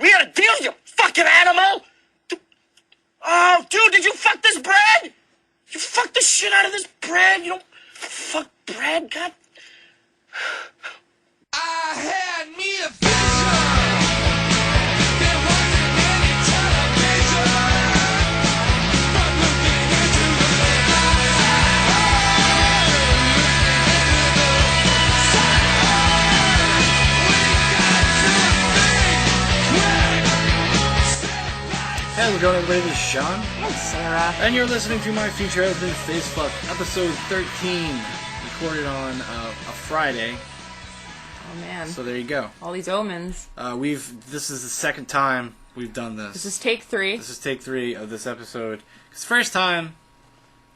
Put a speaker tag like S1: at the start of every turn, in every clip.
S1: We had a deal, you fucking animal! Oh, dude, did you fuck this bread? You fucked the shit out of this bread. You don't fuck bread, God.
S2: I had me a vision. There wasn't any television. From looking into the
S3: Hey, how's it going, everybody? This is Shaun.
S4: And Sarah.
S3: And you're listening to my feature opening Facefuck, episode 13, recorded on a Friday.
S4: Oh, man.
S3: So there you go.
S4: All these omens.
S3: This is the second time we've done this.
S4: This is take 3.
S3: This is take 3 of this episode. Because first time,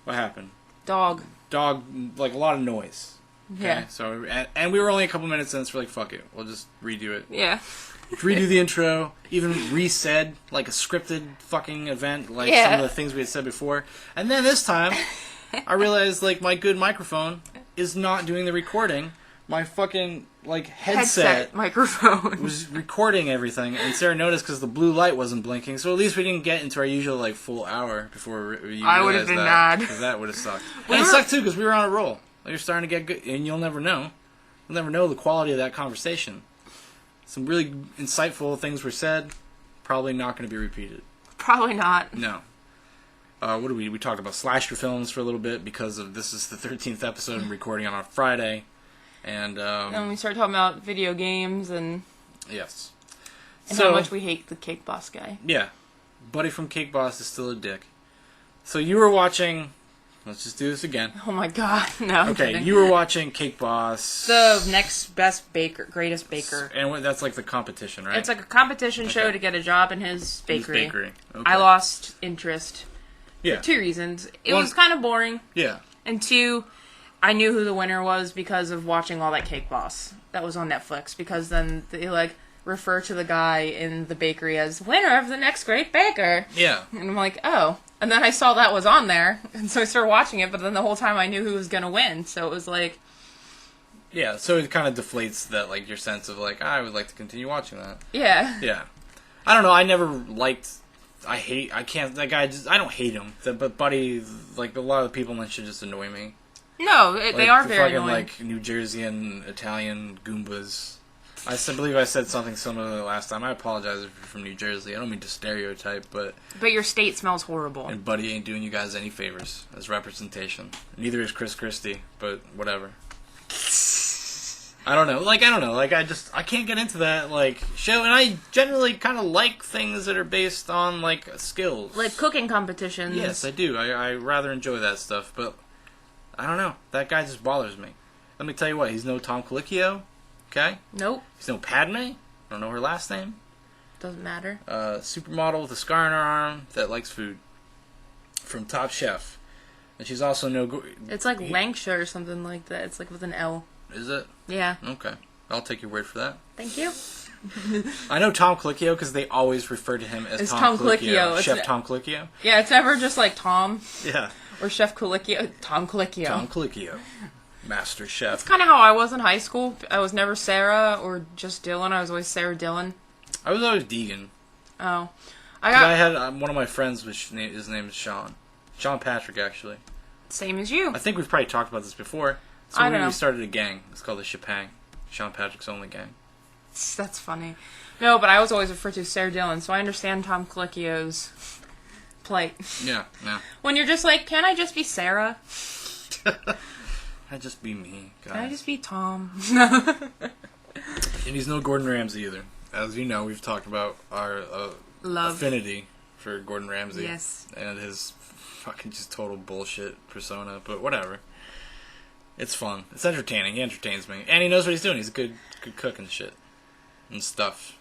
S3: what happened?
S4: Dog,
S3: like a lot of noise. Okay?
S4: Yeah.
S3: So, and we were only a couple minutes in, so we're like, fuck it. We'll just redo it.
S4: Yeah.
S3: Redo the intro, even re-said, like a scripted fucking event, like
S4: Yeah.
S3: some of the things we had said before. And then this time, I realized, like, my good microphone is not doing the recording. My fucking, like, headset
S4: microphone
S3: was recording everything, and Sarah noticed because the blue light wasn't blinking, so at least we didn't get into our usual, like, full hour before you
S4: I would have been mad.
S3: Because that would have sucked. And it sucked, too, because we were on a roll. Like, you're starting to get good, and you'll never know. You'll never know the quality of that conversation. Some really insightful things were said. Probably not going to be repeated.
S4: Probably not.
S3: No. What did we talked about slasher films for a little bit because of this is the 13th episode and recording on a Friday. And
S4: Then we start talking about video games and
S3: yes.
S4: and
S3: So,
S4: how much we hate the Cake Boss guy.
S3: yeah. Buddy from Cake Boss is still a dick. So you were watching... Let's just do this again.
S4: Oh my god, no. I'm
S3: Okay,
S4: kidding.
S3: you were watching Cake Boss.
S4: The next best baker, greatest baker.
S3: And that's like the competition, right?
S4: It's like a competition show
S3: Okay.
S4: to get a job in his bakery.
S3: Okay.
S4: I lost interest
S3: Yeah.
S4: for 2 reasons. It
S3: One-
S4: was kind of boring.
S3: Yeah.
S4: And 2, I knew who the winner was because of watching all that Cake Boss that was on Netflix. Because then they like refer to the guy in the bakery as winner of the next great baker.
S3: Yeah.
S4: And I'm like, oh. And then I saw that was on there, and so I started watching it. But then the whole time I knew who was gonna win. So it was like,
S3: Yeah, so it kind of deflates that, like, your sense of, like, I would like to continue watching that.
S4: yeah,
S3: Yeah. I don't know, I never liked... I can't... That guy just... I don't hate him. But Buddy, like, a lot of the people in that shit just annoy me.
S4: no,
S3: Like,
S4: they are
S3: the
S4: very
S3: fucking,
S4: annoying.
S3: like, New Jersey and Italian Goombas. Believe I said something similar last time. I apologize if you're from New Jersey. I don't mean to stereotype, but...
S4: But your state smells horrible.
S3: And Buddy ain't doing you guys any favors as representation. Neither is Chris Christie, but whatever. I don't know. Like, I can't get into that, like, show. And I generally kind of like things that are based on, like, skills.
S4: Like cooking competitions.
S3: Yes, I do. I rather enjoy that stuff, but I don't know. That guy just bothers me. Let me tell you what, he's no Tom Colicchio, okay?
S4: Nope.
S3: He's no Padme. I don't know her last name.
S4: Doesn't matter.
S3: Supermodel with a scar on her arm that likes food. From Top Chef. And she's also no...
S4: It's like Lancashire or something like that. It's like with an L.
S3: Is it?
S4: Yeah.
S3: Okay. I'll take your word for that.
S4: Thank you.
S3: I know Tom Colicchio because they always refer to him as
S4: It's
S3: Tom
S4: Tom
S3: Colicchio.
S4: Colicchio.
S3: Chef Tom Colicchio.
S4: Yeah, it's never just like Tom
S3: Yeah.
S4: or Chef Colicchio. Tom Colicchio.
S3: Tom Colicchio. Master Chef.
S4: That's kind of how I was in high school. I was never Sarah or just Dylan. I was always Sarah Dylan.
S3: I was always Deegan.
S4: Oh.
S3: I had one of my friends, his name is Shaun. Sean Patrick, actually.
S4: Same as you.
S3: I think we've probably talked about this before. So
S4: I don't know.
S3: we started a gang. It's called the Chipang. Sean Patrick's only gang.
S4: That's funny. No, but I was always referred to as Sarah Dylan, so I understand Tom Colicchio's plight.
S3: Yeah, yeah.
S4: When you're just like, can I just be Sarah?
S3: I'd just be me, guys.
S4: Can I just be Tom?
S3: And he's no Gordon Ramsay either. As you know, we've talked about our
S4: Love.
S3: affinity for Gordon Ramsay.
S4: Yes.
S3: And his fucking just total bullshit persona, but whatever. It's fun. It's entertaining. He entertains me. And he knows what he's doing. He's a good cook and shit. And stuff.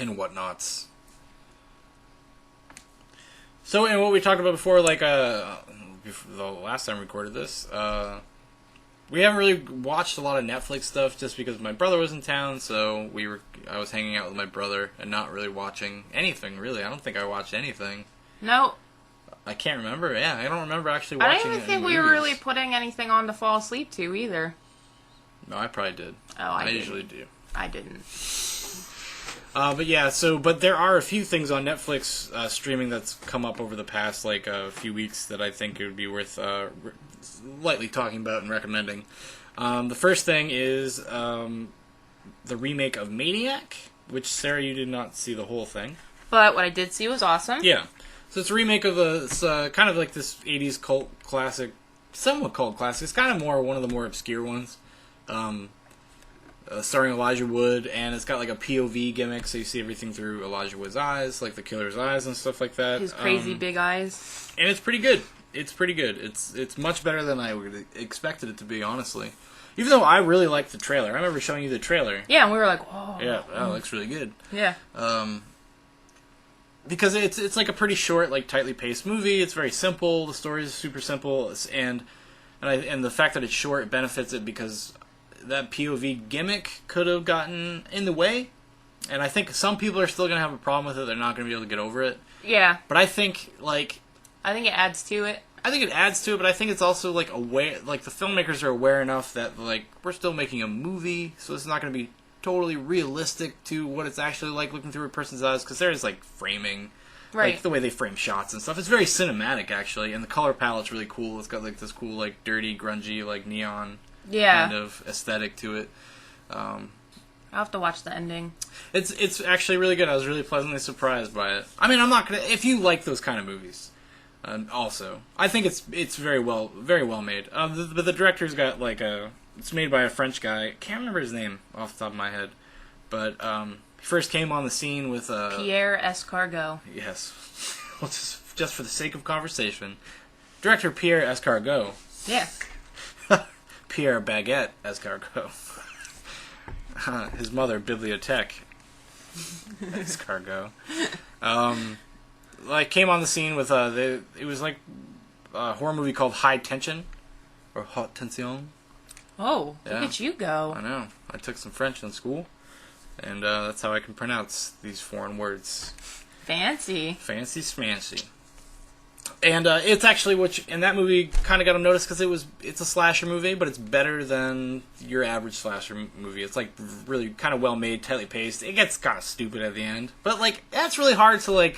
S3: And whatnots. So, and what we talked about before, like, before the last time we recorded this, we haven't really watched a lot of Netflix stuff just because my brother was in town, so I was hanging out with my brother and not really watching anything, really. I don't think I watched anything.
S4: No.
S3: I can't remember. Yeah, I don't remember actually
S4: I
S3: watching
S4: don't even
S3: any
S4: think we were
S3: movies.
S4: really putting anything on to fall asleep to either.
S3: No, I probably did.
S4: Oh, I didn't.
S3: usually do.
S4: I didn't.
S3: But yeah, but there are a few things on Netflix streaming that's come up over the past a few weeks that I think it would be worth lightly talking about and recommending. The first thing is the remake of Maniac, which, Sarah, you did not see the whole thing.
S4: But what I did see was awesome.
S3: Yeah. So it's a remake of it's kind of like this 80s cult classic, somewhat cult classic. It's kind of one of the more obscure ones. Starring Elijah Wood, and it's got like a POV gimmick, so you see everything through Elijah Wood's eyes, like the killer's eyes and stuff like that.
S4: His crazy big eyes.
S3: And it's pretty good. It's pretty good. It's much better than I would expected it to be, honestly. Even though I really liked the trailer. I remember showing you the trailer.
S4: Yeah, and we were like, whoa.
S3: Yeah, that looks really good.
S4: Yeah.
S3: Because it's like a pretty short, like tightly paced movie. It's very simple. The story is super simple, and the fact that it's short benefits it because that POV gimmick could have gotten in the way, and I think some people are still going to have a problem with it. They're not going to be able to get over it.
S4: Yeah.
S3: But I think
S4: it adds to it.
S3: I think it adds to it, but I think it's also the filmmakers are aware enough that we're still making a movie, so it's not going to be totally realistic to what it's actually like looking through a person's eyes, because there's framing,
S4: right?
S3: The way they frame shots and stuff. It's very cinematic actually, and the color palette's really cool. It's got this cool dirty, grungy, neon kind of aesthetic to it.
S4: I'll have to watch the ending.
S3: It's actually really good. I was really pleasantly surprised by it. I mean, I'm not gonna if you like those kind of movies. Also, I think it's very well made. But the director's got it's made by a French guy. I can't remember his name off the top of my head, but he first came on the scene with
S4: Pierre Escargot.
S3: Yes, well, just for the sake of conversation, director Pierre Escargot.
S4: Yeah.
S3: Pierre Baguette Escargot. His mother, Bibliothèque Escargot. Came on the scene with it was a horror movie called High Tension or Haute Tension.
S4: Oh,
S3: yeah.
S4: Look at you go!
S3: I know. I took some French in school, and that's how I can pronounce these foreign words.
S4: Fancy
S3: Smancy. And it's actually and that movie kind of got him noticed because it's a slasher movie, but it's better than your average slasher movie. It's really kind of well made, tightly paced. It gets kind of stupid at the end, but that's really hard to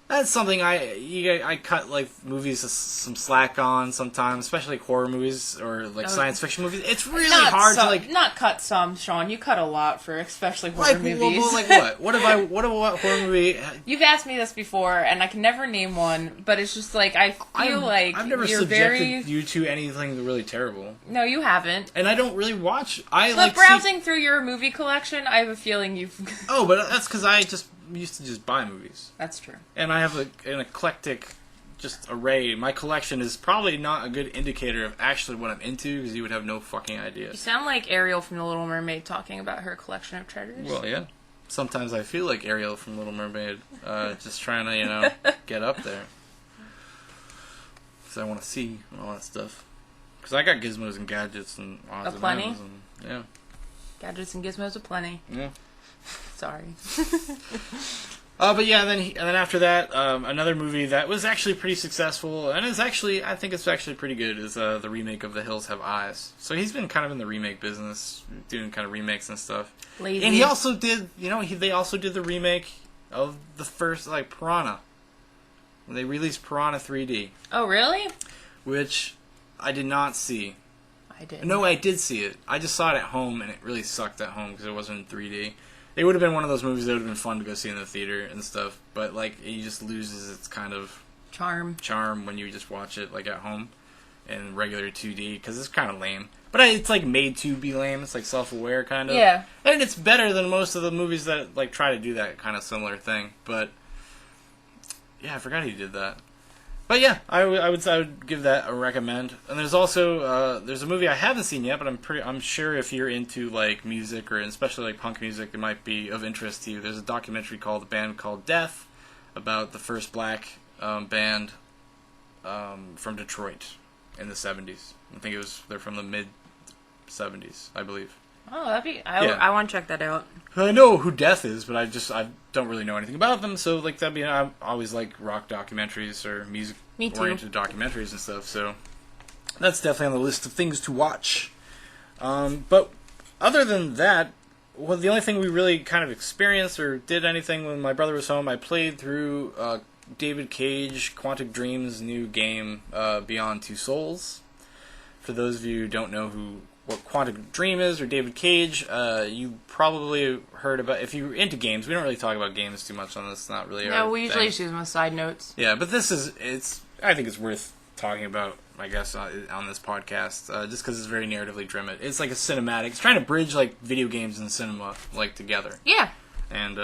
S3: That's something I cut movies some slack on sometimes, especially horror movies or science fiction movies. It's really hard to
S4: not cut some, Shaun. You cut a lot for especially horror movies.
S3: What? What horror movie?
S4: You've asked me this before, and I can never name one. But it's just I feel
S3: I've never
S4: you're
S3: subjected you to anything really terrible.
S4: No, you haven't.
S3: And I don't really watch.
S4: But browsing through your movie collection, I have a feeling you've.
S3: Oh, but that's because I used to just buy movies.
S4: That's true.
S3: And I have an eclectic array. My collection is probably not a good indicator of actually what I'm into, because you would have no fucking idea.
S4: You sound like Ariel from The Little Mermaid talking about her collection of treasures.
S3: Well, yeah. Sometimes I feel like Ariel from Little Mermaid, just trying to, get up there. Because I want to see all that stuff. Because I got gizmos and gadgets and odds and ends. Yeah.
S4: Gadgets and gizmos aplenty.
S3: Yeah.
S4: Sorry.
S3: But yeah, and then after that, another movie that was actually pretty successful, and I think it's actually pretty good, is the remake of The Hills Have Eyes. So he's been kind of in the remake business, doing kind of remakes and stuff.
S4: Lazy.
S3: And he also did, they also did the remake of the first, Piranha. When they released Piranha 3D.
S4: Oh, really?
S3: Which I did not see.
S4: I did.
S3: No, I did see it. I just saw it at home, and it really sucked at home because it wasn't in 3D. It would have been one of those movies that would have been fun to go see in the theater and stuff, but it just loses its kind of charm when you just watch it at home in regular 2D, because it's kind of lame. But it's made to be lame. It's self-aware kind of.
S4: Yeah.
S3: And it's better than most of the movies that try to do that kind of similar thing. But yeah, I forgot he did that. But yeah, I would give that a recommend. And there's also there's a movie I haven't seen yet, but I'm sure if you're into music, or especially punk music, it might be of interest to you. There's a documentary called "A Band Called Death" about the first black band from Detroit in the 70s. I think they're from the mid 70s, I believe.
S4: Oh, I want to check that out.
S3: I know who Death is, but I don't really know anything about them. So I always like rock documentaries or music oriented documentaries and stuff. So that's definitely on the list of things to watch. But other than that, well, the only thing we really kind of experienced or did anything when my brother was home, I played through David Cage, Quantic Dream's new game, Beyond Two Souls. For those of you who don't know what Quantic Dream is or David Cage, you probably heard about. If you're into games, we don't really talk about games too much on this. It's not really.
S4: No, we usually just use them as side notes.
S3: Yeah, but this is. I think it's worth talking about. I guess on this podcast, just because it's very narratively driven. It's like a cinematic. It's trying to bridge like video games and cinema like together.
S4: Yeah.
S3: And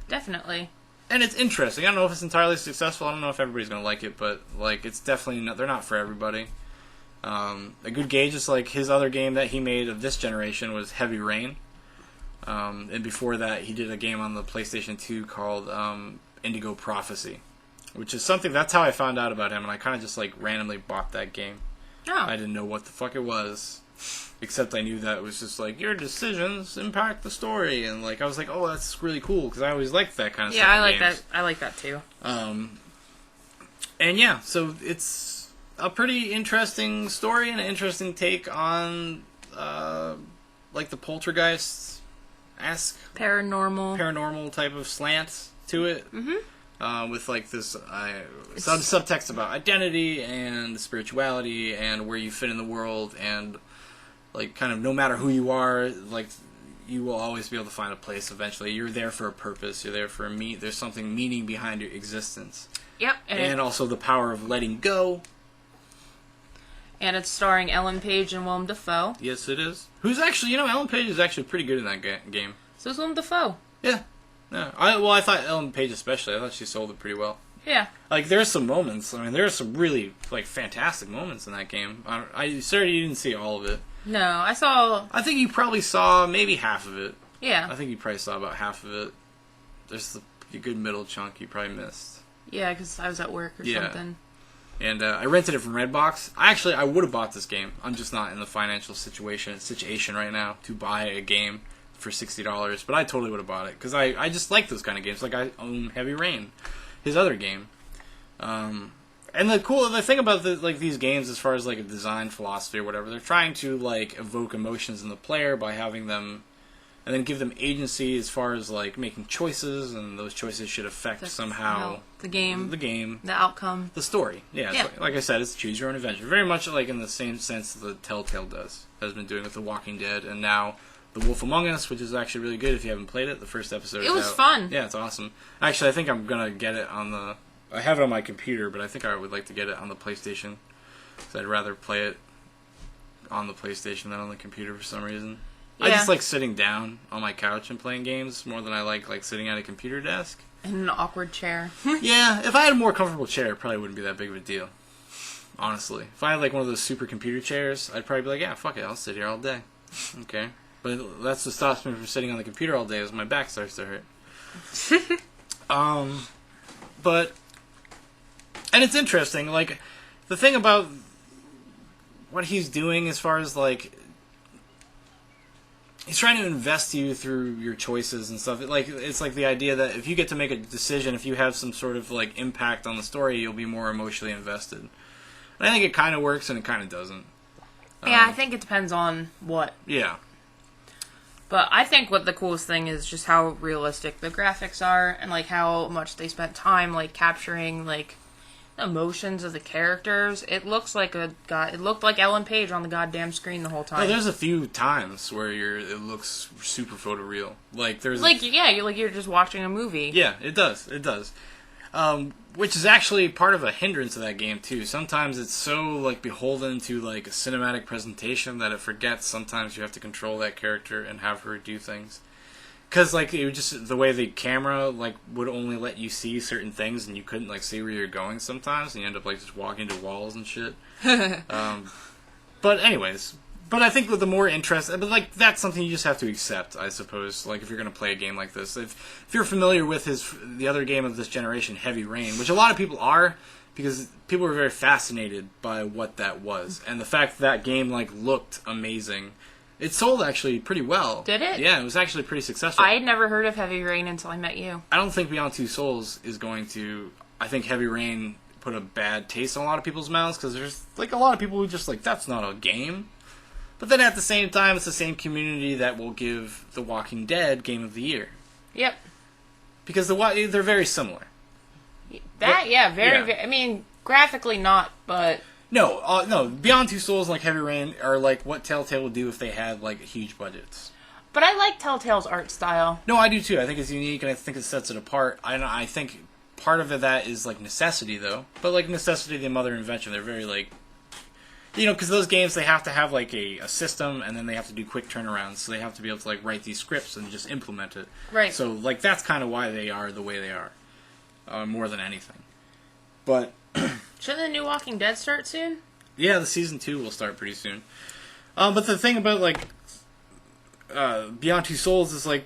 S4: definitely.
S3: And it's interesting. I don't know if it's entirely successful. I don't know if everybody's gonna like it, but like it's definitely they're not for everybody. A good gauge is like his other game that he made of this generation was Heavy Rain. And before that, he did a game on the PlayStation 2 called Indigo Prophecy, which is something, that's how I found out about him, and I kind of just like randomly bought that game.
S4: Oh.
S3: I didn't know what the fuck it was, except I knew that it was just like, your decisions impact the story, and like I was like, oh, that's really cool, because I always liked that kind of stuff.
S4: Yeah,
S3: in
S4: I like
S3: games.
S4: that. I like that too.
S3: And yeah, so it's a pretty interesting story and an interesting take on like the poltergeist-esque paranormal type of slant to it. With like this subtext about identity and spirituality and where you fit in the world, and like kind of no matter who you are, like you will always be able to find a place eventually. You're there for a purpose. You're there for a there's something meaning behind your existence.
S4: Yep.
S3: And also the power of letting go.
S4: And it's starring Ellen Page and Willem Dafoe.
S3: Yes, it is. Who's actually, Ellen Page is actually pretty good in that game.
S4: So is Willem Dafoe.
S3: Yeah. I thought Ellen Page especially. I thought she sold it pretty well.
S4: Yeah.
S3: Like, there's some moments. I mean, there's some really, like, fantastic moments in that game. Sorry you didn't see all of it.
S4: No, I saw...
S3: I think you probably saw maybe half of it.
S4: Yeah.
S3: I think you probably saw about half of it. There's the good middle chunk you probably missed.
S4: Yeah, because I was at work or something.
S3: And I rented it from Redbox. I would have bought this game. I'm just not in the financial situation right now to buy a game for $60. But I totally would have bought it because I just like those kind of games. Like I own Heavy Rain, his other game. And the thing about these games, as far as like a design philosophy or whatever, they're trying to like evoke emotions in the player by having them, and then give them agency as far as like making choices, and those choices should affect somehow
S4: the game,
S3: the
S4: outcome,
S3: the story. Yeah. Like I said, it's choose your own adventure. Very much like in the same sense that Telltale has been doing with The Walking Dead, and now The Wolf Among Us, which is actually really good if you haven't played it. The first episode is out.
S4: It was fun.
S3: Yeah, it's awesome. Actually, I think I'm gonna get it I have it on my computer, but I think I would like to get it on the PlayStation, because I'd rather play it on the PlayStation than on the computer for some reason. Yeah. I just like sitting down on my couch and playing games more than I like sitting at a computer desk.
S4: In an awkward chair.
S3: Yeah, if I had a more comfortable chair, it probably wouldn't be that big of a deal. Honestly. If I had like one of those super computer chairs, I'd probably be like, yeah, fuck it, I'll sit here all day. Okay. But that's what stops me from sitting on the computer all day, is my back starts to hurt. And it's interesting, like, the thing about what he's doing as far as, like, he's trying to invest you through your choices and stuff. It's like the idea that if you get to make a decision, if you have some sort of, like, impact on the story, you'll be more emotionally invested. And I think it kind of works and it kind of doesn't.
S4: Yeah, I think it depends on what.
S3: Yeah.
S4: But I think what the coolest thing is just how realistic the graphics are, and, like, how much they spent time, like, capturing, like, emotions of the characters. It looks like it looked like Ellen Page on the goddamn screen the whole time.
S3: Oh, there's a few times where it looks super photoreal. Like there's
S4: you're just watching a movie.
S3: Yeah, it does. Which is actually part of a hindrance of that game too. Sometimes it's so like beholden to like a cinematic presentation that it forgets sometimes you have to control that character and have her do things. Because, like, it was just the way the camera, like, would only let you see certain things, and you couldn't, like, see where you're going sometimes, and you end up, like, just walking into walls and shit. But anyways, I think with the more interest, but, like, that's something you just have to accept, I suppose, like, if you're going to play a game like this. If you're familiar with the other game of this generation, Heavy Rain, which a lot of people are, because people were very fascinated by what that was, and the fact that game, like, looked amazing. It sold actually pretty well.
S4: Did it?
S3: Yeah, it was actually pretty successful.
S4: I had never heard of Heavy Rain until I met you.
S3: I don't think Beyond Two Souls is going to... I think Heavy Rain put a bad taste in a lot of people's mouths, because there's like a lot of people who just like, that's not a game. But then at the same time, it's the same community that will give The Walking Dead Game of the Year.
S4: Yep.
S3: Because they're very similar.
S4: Very. I mean, graphically not, but
S3: No. Beyond Two Souls and like Heavy Rain are like what Telltale would do if they had like huge budgets.
S4: but I like Telltale's art style.
S3: No, I do too. I think it's unique, and I think it sets it apart. I think part of that is like necessity, though. But like necessity, the mother of invention. They're very like, because those games they have to have like a system, and then they have to do quick turnarounds. So they have to be able to like write these scripts and just implement it.
S4: Right.
S3: So like that's kind of why they are the way they are, more than anything. But
S4: Shouldn't the new Walking Dead start soon?
S3: yeah, the season 2 will start pretty soon. But the thing about like Beyond Two Souls is like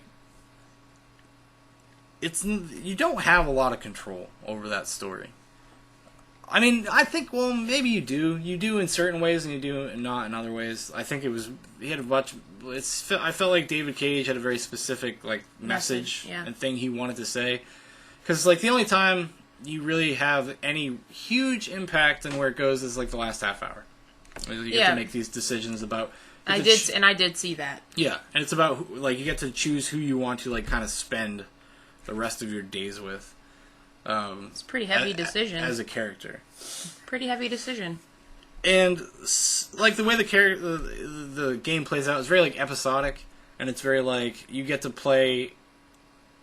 S3: you don't have a lot of control over that story. I mean, I think maybe you do. You do in certain ways, and you do not in other ways. I think he had a bunch. I felt like David Cage had a very specific like message
S4: yeah.
S3: and thing he wanted to say. Because like the only time you really have any huge impact in where it goes is like the last half hour. You get to make these decisions about.
S4: I did see that.
S3: Yeah, and it's about like you get to choose who you want to like kind of spend the rest of your days with.
S4: It's a pretty heavy decision.
S3: As a character.
S4: Pretty heavy decision.
S3: And like the way the game plays out is very like episodic, and it's very like you get to play.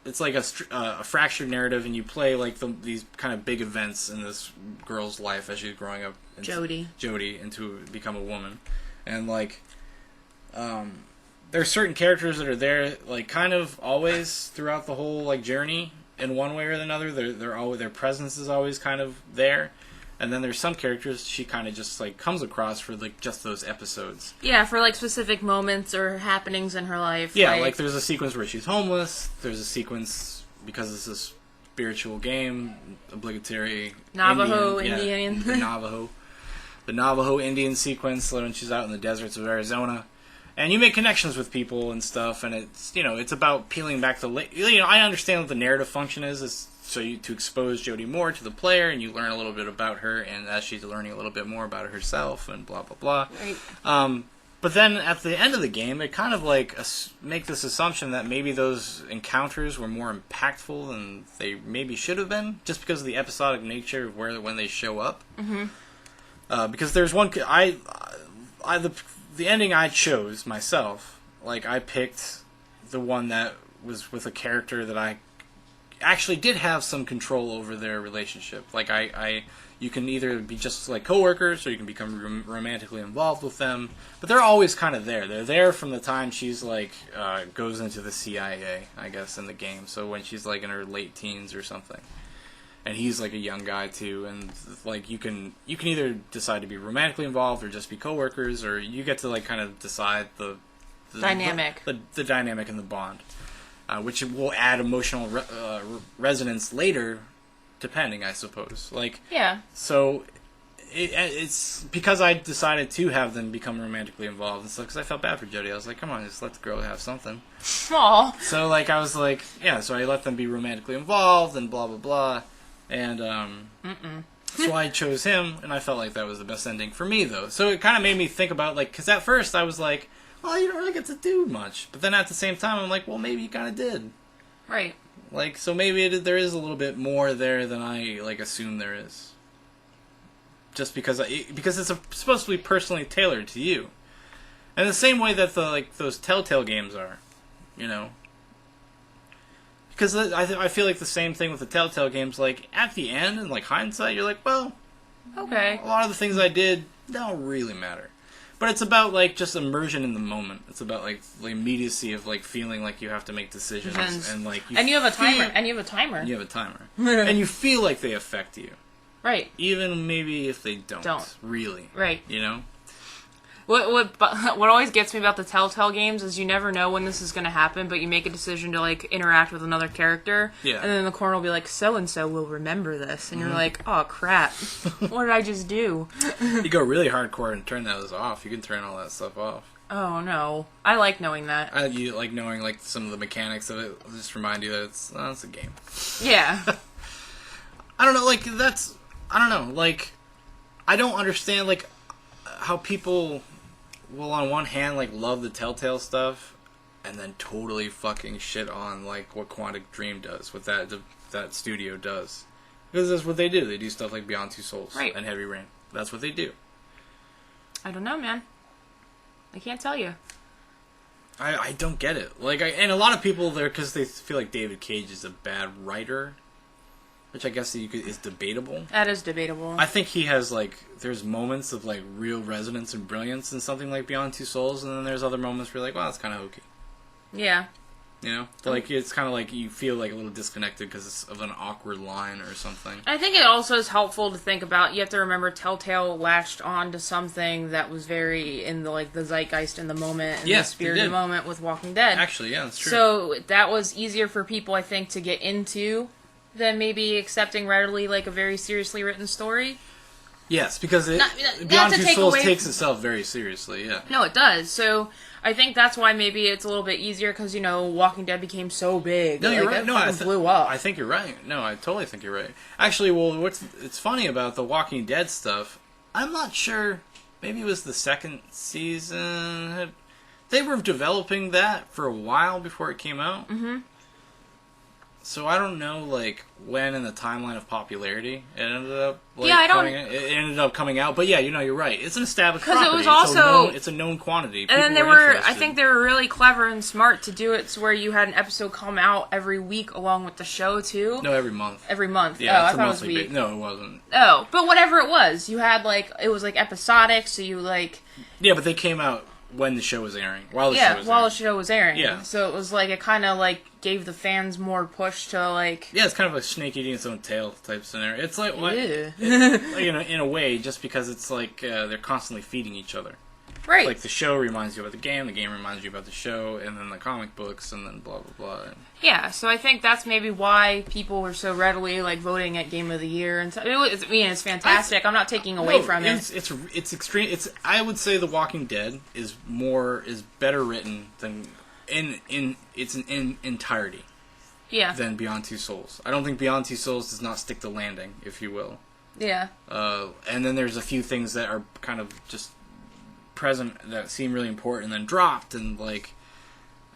S3: It's like a fractured narrative, and you play like these kind of big events in this girl's life as she's growing up. Jody into become a woman, and like, there are certain characters that are there like kind of always throughout the whole like journey in one way or another. They're always, their presence is always kind of there. And then there's some characters she kind of just like comes across for like just those episodes.
S4: Yeah, for like specific moments or happenings in her life.
S3: Yeah, like there's a sequence where she's homeless. There's a sequence because it's a spiritual game, obligatory
S4: Navajo
S3: Indian. Yeah, the Navajo Indian sequence when she's out in the deserts of Arizona. And you make connections with people and stuff, and it's it's about peeling back the I understand what the narrative function is so to expose Jodie more to the player, and you learn a little bit about her, and as she's learning a little bit more about herself, and blah blah blah.
S4: Right.
S3: But then at the end of the game, it kind of like make this assumption that maybe those encounters were more impactful than they maybe should have been, just because of the episodic nature of when they show up. Mm-hmm. Because there's one the ending I chose myself, like I picked the one that was with a character that I actually did have some control over their relationship. Like you can either be just like coworkers or you can become romantically involved with them, but they're always kind of there. They're there from the time she's like goes into the CIA, I guess, in the game. So when she's like in her late teens or something. And he's like a young guy too, and like you can either decide to be romantically involved or just be coworkers, or you get to like kind of decide the
S4: dynamic,
S3: the dynamic and the bond, which will add emotional resonance later, depending, I suppose. Like so, it's because I decided to have them become romantically involved and stuff because I felt bad for Jodie. I was like, come on, just let the girl have something.
S4: Aww.
S3: So like I was like, yeah, so I let them be romantically involved and blah blah blah. And so I chose him, and I felt like that was the best ending for me, though. So it kind of made me think about, like, because at first I was like, well, you don't really get to do much. But then at the same time, I'm like, well, maybe you kind of did.
S4: Right.
S3: Like, so maybe there is a little bit more there than I, like, assume there is. Just because it's supposed to be personally tailored to you. And the same way that those Telltale games are, Because I feel like the same thing with the Telltale games. Like, at the end, in like hindsight, you're like, well,
S4: okay.
S3: A lot of the things I did don't really matter. But it's about like just immersion in the moment. It's about like the immediacy of like feeling like you have to make decisions and like.
S4: You have a timer. And you have a timer.
S3: And you feel like they affect you.
S4: Right.
S3: Even maybe if they don't. Really.
S4: Right. What always gets me about the Telltale games is you never know when this is going to happen, but you make a decision to like interact with another character, and then in the corner will be like, so and so will remember this, and you're like, oh crap, what did I just do?
S3: You go really hardcore and turn those off. You can turn all that stuff off.
S4: Oh no, I like knowing that.
S3: You like knowing like some of the mechanics of it. I'll just remind you that it's a game.
S4: Yeah.
S3: I don't know. Like I don't know. Like I don't understand like how people will on one hand like love the Telltale stuff, and then totally fucking shit on like what Quantic Dream does, what that studio does, because that's what they do. They do stuff like Beyond Two Souls and Heavy Rain. That's what they do.
S4: I don't know, man. I can't tell you.
S3: I don't get it. Like, and a lot of people there because they feel like David Cage is a bad writer, which I guess is debatable.
S4: That is debatable.
S3: I think he has like there's moments of like real resonance and brilliance in something like Beyond Two Souls, and then there's other moments where you're like, well, that's kind of hokey.
S4: Yeah.
S3: You know, like it's kind of like you feel like a little disconnected because of an awkward line or something.
S4: I think it also is helpful to think about. You have to remember, Telltale latched on to something that was very in the the zeitgeist in the moment, and the spirit of the moment with Walking Dead.
S3: Actually, yeah, that's true.
S4: So that was easier for people, I think, to get into than maybe accepting readily like a very seriously written story.
S3: Yes, because Beyond Two Souls takes itself very seriously. Yeah.
S4: No, it does. So I think that's why maybe it's a little bit easier because Walking Dead became so big.
S3: No, you're right. No,
S4: it blew up.
S3: I think you're right. No, I totally think you're right. Actually, well, it's funny about the Walking Dead stuff. I'm not sure. Maybe it was the second season. They were developing that for a while before it came out. Mm-hmm. So I don't know, like, when in the timeline of popularity it ended up. Like, it ended up coming out, but yeah, you're right. It's an established property.
S4: Because it was also
S3: it's a known quantity.
S4: And then I think they were really clever and smart to do it, so where you had an episode come out every week along with the show too.
S3: No, every month.
S4: Every month.
S3: Yeah,
S4: I thought it was week.
S3: No, it wasn't.
S4: Oh, but whatever it was, you had it was episodic, so you
S3: Yeah, but they came out when the show was airing. While the
S4: show was airing.
S3: Yeah.
S4: So it was it kind of gave the fans more push to
S3: Yeah, it's kind of a snake eating its own tail type scenario. It's like in a way, just because it's they're constantly feeding each other.
S4: Right.
S3: Like the show reminds you about the game reminds you about the show, and then the comic books, and then blah blah blah.
S4: Yeah, so I think that's maybe why people were so readily voting at Game of the Year, and it's fantastic. I'm not taking away from it.
S3: It's extreme. I would say The Walking Dead is better written than in its entirety.
S4: Yeah.
S3: Than Beyond Two Souls. I don't think Beyond Two Souls does not stick the landing, if you will.
S4: Yeah.
S3: And then there's a few things that are kind of just present that seem really important and then dropped, and I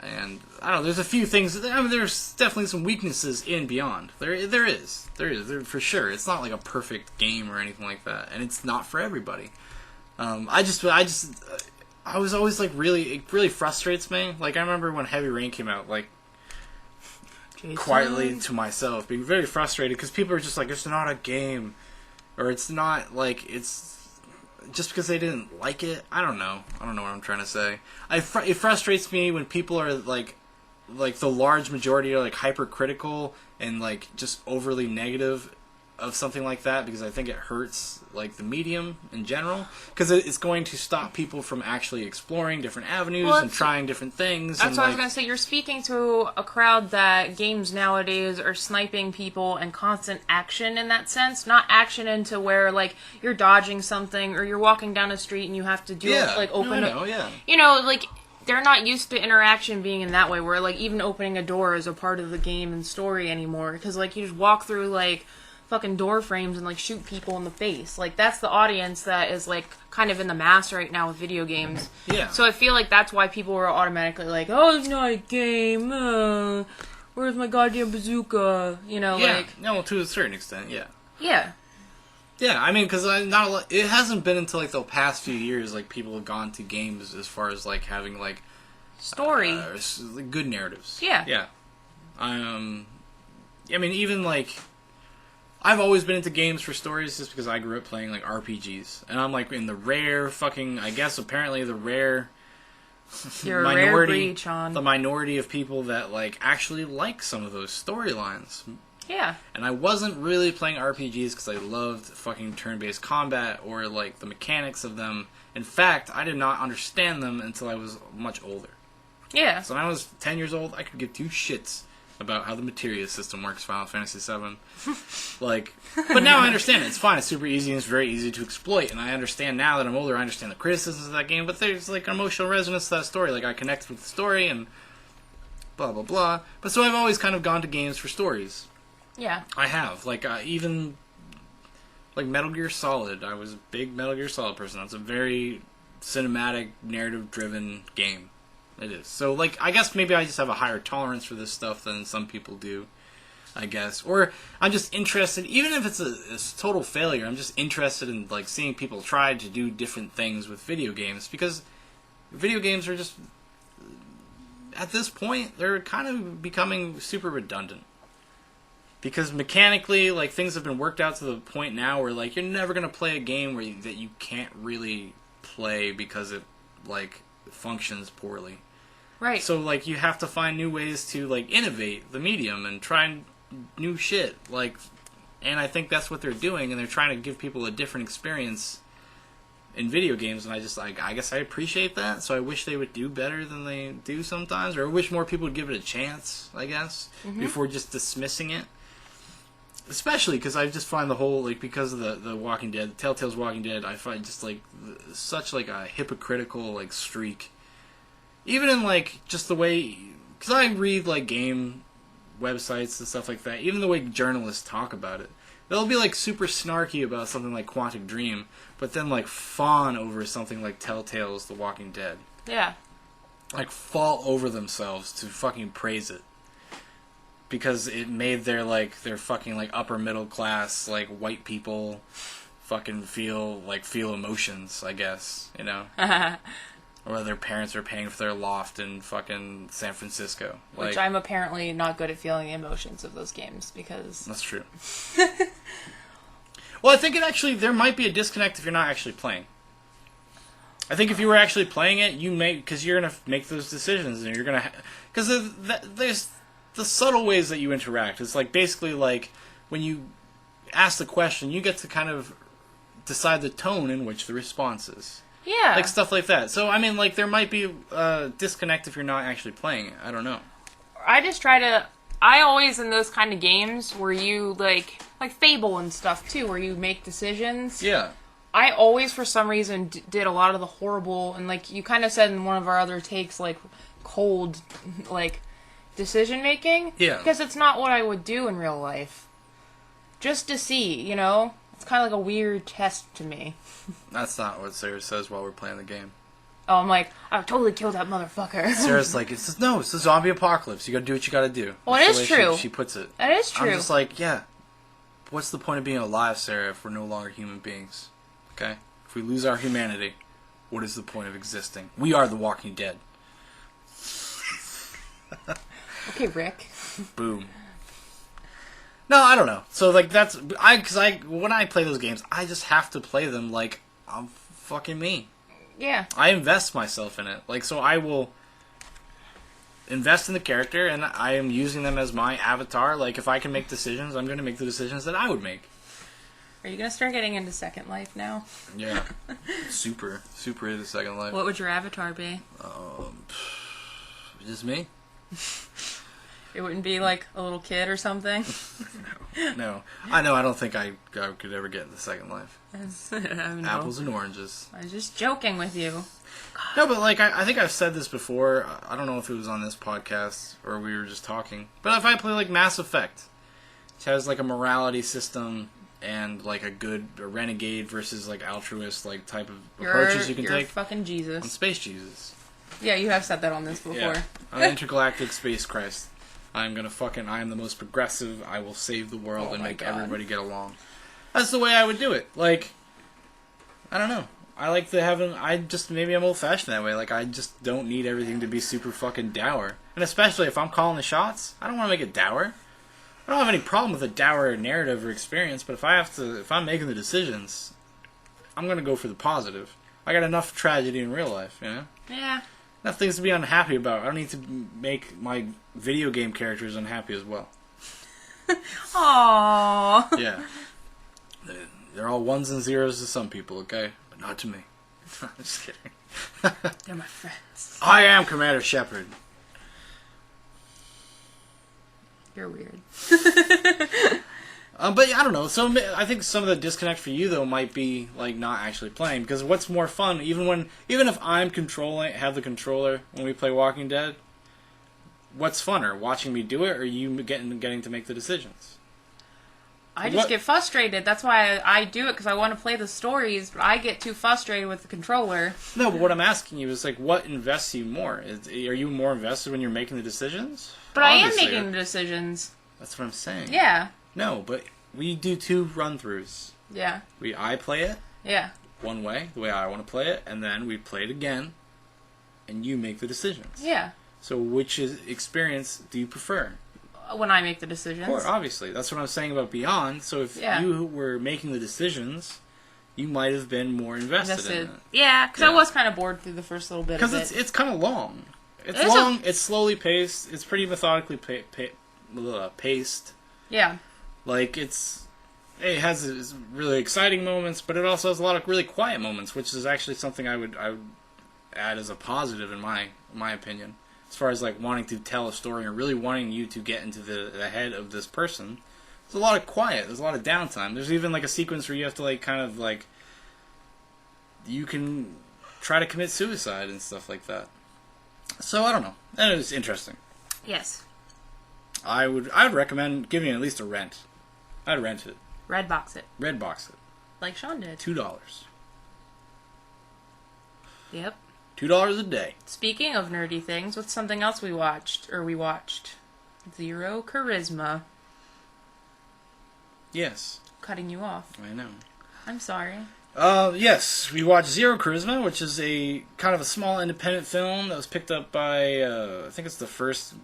S3: don't know, there's a few things. There's definitely some weaknesses in Beyond. There is for sure. It's not like a perfect game or anything like that, and it's not for everybody. I was always it really frustrates me. I remember when Heavy Rain came out, quietly to myself, being very frustrated because people are just it's not a game, or it's not it's just because they didn't like it. I don't know what I'm trying to say. It frustrates me when people are the large majority are hypercritical and just overly negative of something like that, because I think it hurts the medium in general, because it's going to stop people from actually exploring different avenues and trying different things.
S4: That's what I was going to say. You're speaking to a crowd that games nowadays are sniping people and constant action in that sense, not action into where you're dodging something or you're walking down a street and you have to do they're not used to interaction being in that way, where even opening a door is a part of the game and story anymore, because you just walk through fucking door frames and shoot people in the face. That's the audience that is kind of in the mass right now with video games.
S3: Yeah.
S4: So I feel that's why people were automatically oh, it's not a game. Where's my goddamn bazooka?
S3: Yeah. No, to a certain extent, yeah.
S4: Yeah.
S3: Yeah, I mean, because it hasn't been until the past few years people have gone to games as far as having
S4: story,
S3: good narratives.
S4: Yeah.
S3: Yeah. I mean, even I've always been into games for stories just because I grew up playing RPGs, and I'm in the rare fucking, I guess apparently the rare
S4: You're
S3: minority,
S4: a rare breed, Shaun.
S3: the minority of people that actually like some of those storylines.
S4: Yeah.
S3: And I wasn't really playing RPGs because I loved fucking turn-based combat or the mechanics of them. In fact, I did not understand them until I was much older.
S4: Yeah.
S3: So when I was 10 years old, I could give two shits about how the materia system works, Final Fantasy VII. But now I understand it. It's fine. It's super easy and it's very easy to exploit. And I understand now that I'm older, I understand the criticisms of that game. But there's an emotional resonance to that story. I connect with the story and blah, blah, blah. But so I've always kind of gone to games for stories.
S4: Yeah.
S3: I have. Even Metal Gear Solid. I was a big Metal Gear Solid person. That's a very cinematic, narrative-driven game. It is. So, like, I guess maybe I just have a higher tolerance for this stuff than some people do, I guess. Or I'm just interested, even if it's a total failure, I'm just interested in, like, seeing people try to do different things with video games, because video games are just, at this point, they're kind of becoming super redundant. Because mechanically, like, things have been worked out to the point now where, like, you're never going to play a game that you can't really play because it, like, functions poorly.
S4: Right.
S3: So, like, you have to find new ways to, like, innovate the medium and try new shit. Like, and I think that's what they're doing, and they're trying to give people a different experience in video games, and I guess I appreciate that, so I wish they would do better than they do sometimes, or I wish more people would give it a chance, I guess, before just dismissing it. Especially because I just find the whole, like, because of the Walking Dead, Telltale's Walking Dead, I find just, like, such, like, a hypocritical, like, streak. Even in, like, just the way, because I read, like, game websites and stuff like that, even the way journalists talk about it. They'll be, like, super snarky about something like Quantic Dream, but then, like, fawn over something like Telltale's The Walking Dead.
S4: Yeah.
S3: Like, fall over themselves to fucking praise it. Because it made their fucking, like, upper middle class, like, white people fucking feel emotions, I guess, you know? Or their parents are paying for their loft in fucking San Francisco.
S4: Which I'm apparently not good at feeling the emotions of those games, because...
S3: That's true. Well, I think there might be a disconnect if you're not actually playing. I think if you were actually playing it, because you're going to make those decisions, and you're going to... Because there's the subtle ways that you interact. It's like, basically, like, when you ask the question, you get to kind of decide the tone in which the response is.
S4: Yeah.
S3: Like, stuff like that. So, I mean, like, there might be a disconnect if you're not actually playing it. I don't know.
S4: I always, in those kind of games, where you, like Fable and stuff, too, where you make decisions.
S3: Yeah.
S4: I always, for some reason, did a lot of the horrible, and, like, you kind of said in one of our other takes, like, cold, like, decision-making.
S3: Yeah.
S4: Because it's not what I would do in real life. Just to see, you know? It's kind of like a weird test to me.
S3: That's not what Sarah says while we're playing the game.
S4: Oh, I'm like, I've totally killed that motherfucker.
S3: Sarah's like, it's a zombie apocalypse. You gotta do what you gotta do.
S4: Well,
S3: That's
S4: it
S3: the
S4: is
S3: way
S4: true.
S3: She puts it.
S4: That is true.
S3: I'm just like, yeah. What's the point of being alive, Sarah, if we're no longer human beings? Okay? If we lose our humanity, what is the point of existing? We are the Walking Dead.
S4: Okay, Rick.
S3: Boom. No, I don't know. So, like, when I play those games, I just have to play them like I'm fucking me.
S4: Yeah.
S3: I invest myself in it. Like, so I will invest in the character, and I am using them as my avatar. Like, if I can make decisions, I'm going to make the decisions that I would make.
S4: Are you going to start getting into Second Life now?
S3: Yeah. super into Second Life.
S4: What would your avatar be?
S3: Just me.
S4: It wouldn't be like a little kid or something?
S3: No. I don't think I could ever get into Second Life.
S4: I don't know.
S3: Apples and oranges.
S4: I was just joking with you.
S3: No, but, like, I think I've said this before. I don't know if it was on this podcast or we were just talking. But if I play, like, Mass Effect, it has, like, a morality system and, like, a renegade versus, like, altruist, like, type of approaches you can
S4: you're
S3: take.
S4: Fucking
S3: I'm
S4: Jesus.
S3: Space Jesus.
S4: Yeah, you have said that on this before.
S3: Yeah. I'm an intergalactic space Christ. I am the most progressive. I will save the world and make everybody get along. That's the way I would do it. Like, I don't know. I like maybe I'm old-fashioned that way. Like, I just don't need everything to be super fucking dour. And especially if I'm calling the shots, I don't want to make it dour. I don't have any problem with a dour narrative or experience, but if I'm making the decisions, I'm gonna go for the positive. I got enough tragedy in real life, you know?
S4: Yeah.
S3: Enough things to be unhappy about. I don't need to make my video game characters unhappy as well.
S4: Aww.
S3: Yeah. They're all ones and zeros to some people, okay? But not to me. I'm just kidding.
S4: They're my friends.
S3: I am Commander Shepard.
S4: You're weird.
S3: But I don't know. So I think some of the disconnect for you though might be like not actually playing, because what's more fun, even if I'm have the controller when we play Walking Dead, what's funner, watching me do it or you getting to make the decisions?
S4: I just
S3: What-
S4: get frustrated. That's why I do it, because I want to play the stories, but I get too frustrated with the controller.
S3: No, but what I'm asking you is, like, what invests you more? Are you more invested when you're making the decisions?
S4: But I am
S3: Obviously,
S4: making the decisions.
S3: That's what I'm saying.
S4: Yeah.
S3: No, but we do 2 run-throughs.
S4: Yeah.
S3: I play it
S4: Yeah.
S3: one way, the way I want to play it, and then we play it again, and you make the decisions.
S4: Yeah.
S3: So which experience do you prefer?
S4: When I make the decisions.
S3: Or obviously, that's what I'm saying about Beyond. So if you were making the decisions, you might have been more invested in it.
S4: Yeah, because
S3: Yeah.
S4: I was kind of bored through the first little bit of
S3: Because
S4: it.
S3: it's kind of long. It's
S4: It is
S3: long. It's slowly paced. It's pretty methodically paced.
S4: Yeah.
S3: Like it has its really exciting moments, but it also has a lot of really quiet moments, which is actually something I would add as a positive in my opinion. As far as like wanting to tell a story or really wanting you to get into the head of this person, there's a lot of quiet. There's a lot of downtime. There's even like a sequence where you have to like kind of like you can try to commit suicide and stuff like that. So I don't know. That is interesting.
S4: Yes.
S3: I would recommend giving it at least a rent. I'd rent it.
S4: Red box it.
S3: Red box it.
S4: Like Shaun did.
S3: $2.
S4: Yep.
S3: $2 a day.
S4: Speaking of nerdy things, what's something else we watched? Zero Charisma.
S3: Yes,
S4: Cutting you off.
S3: I know.
S4: I'm sorry.
S3: Yes, we watched Zero Charisma, which is a kind of a small independent film that was picked up by, I think it's the first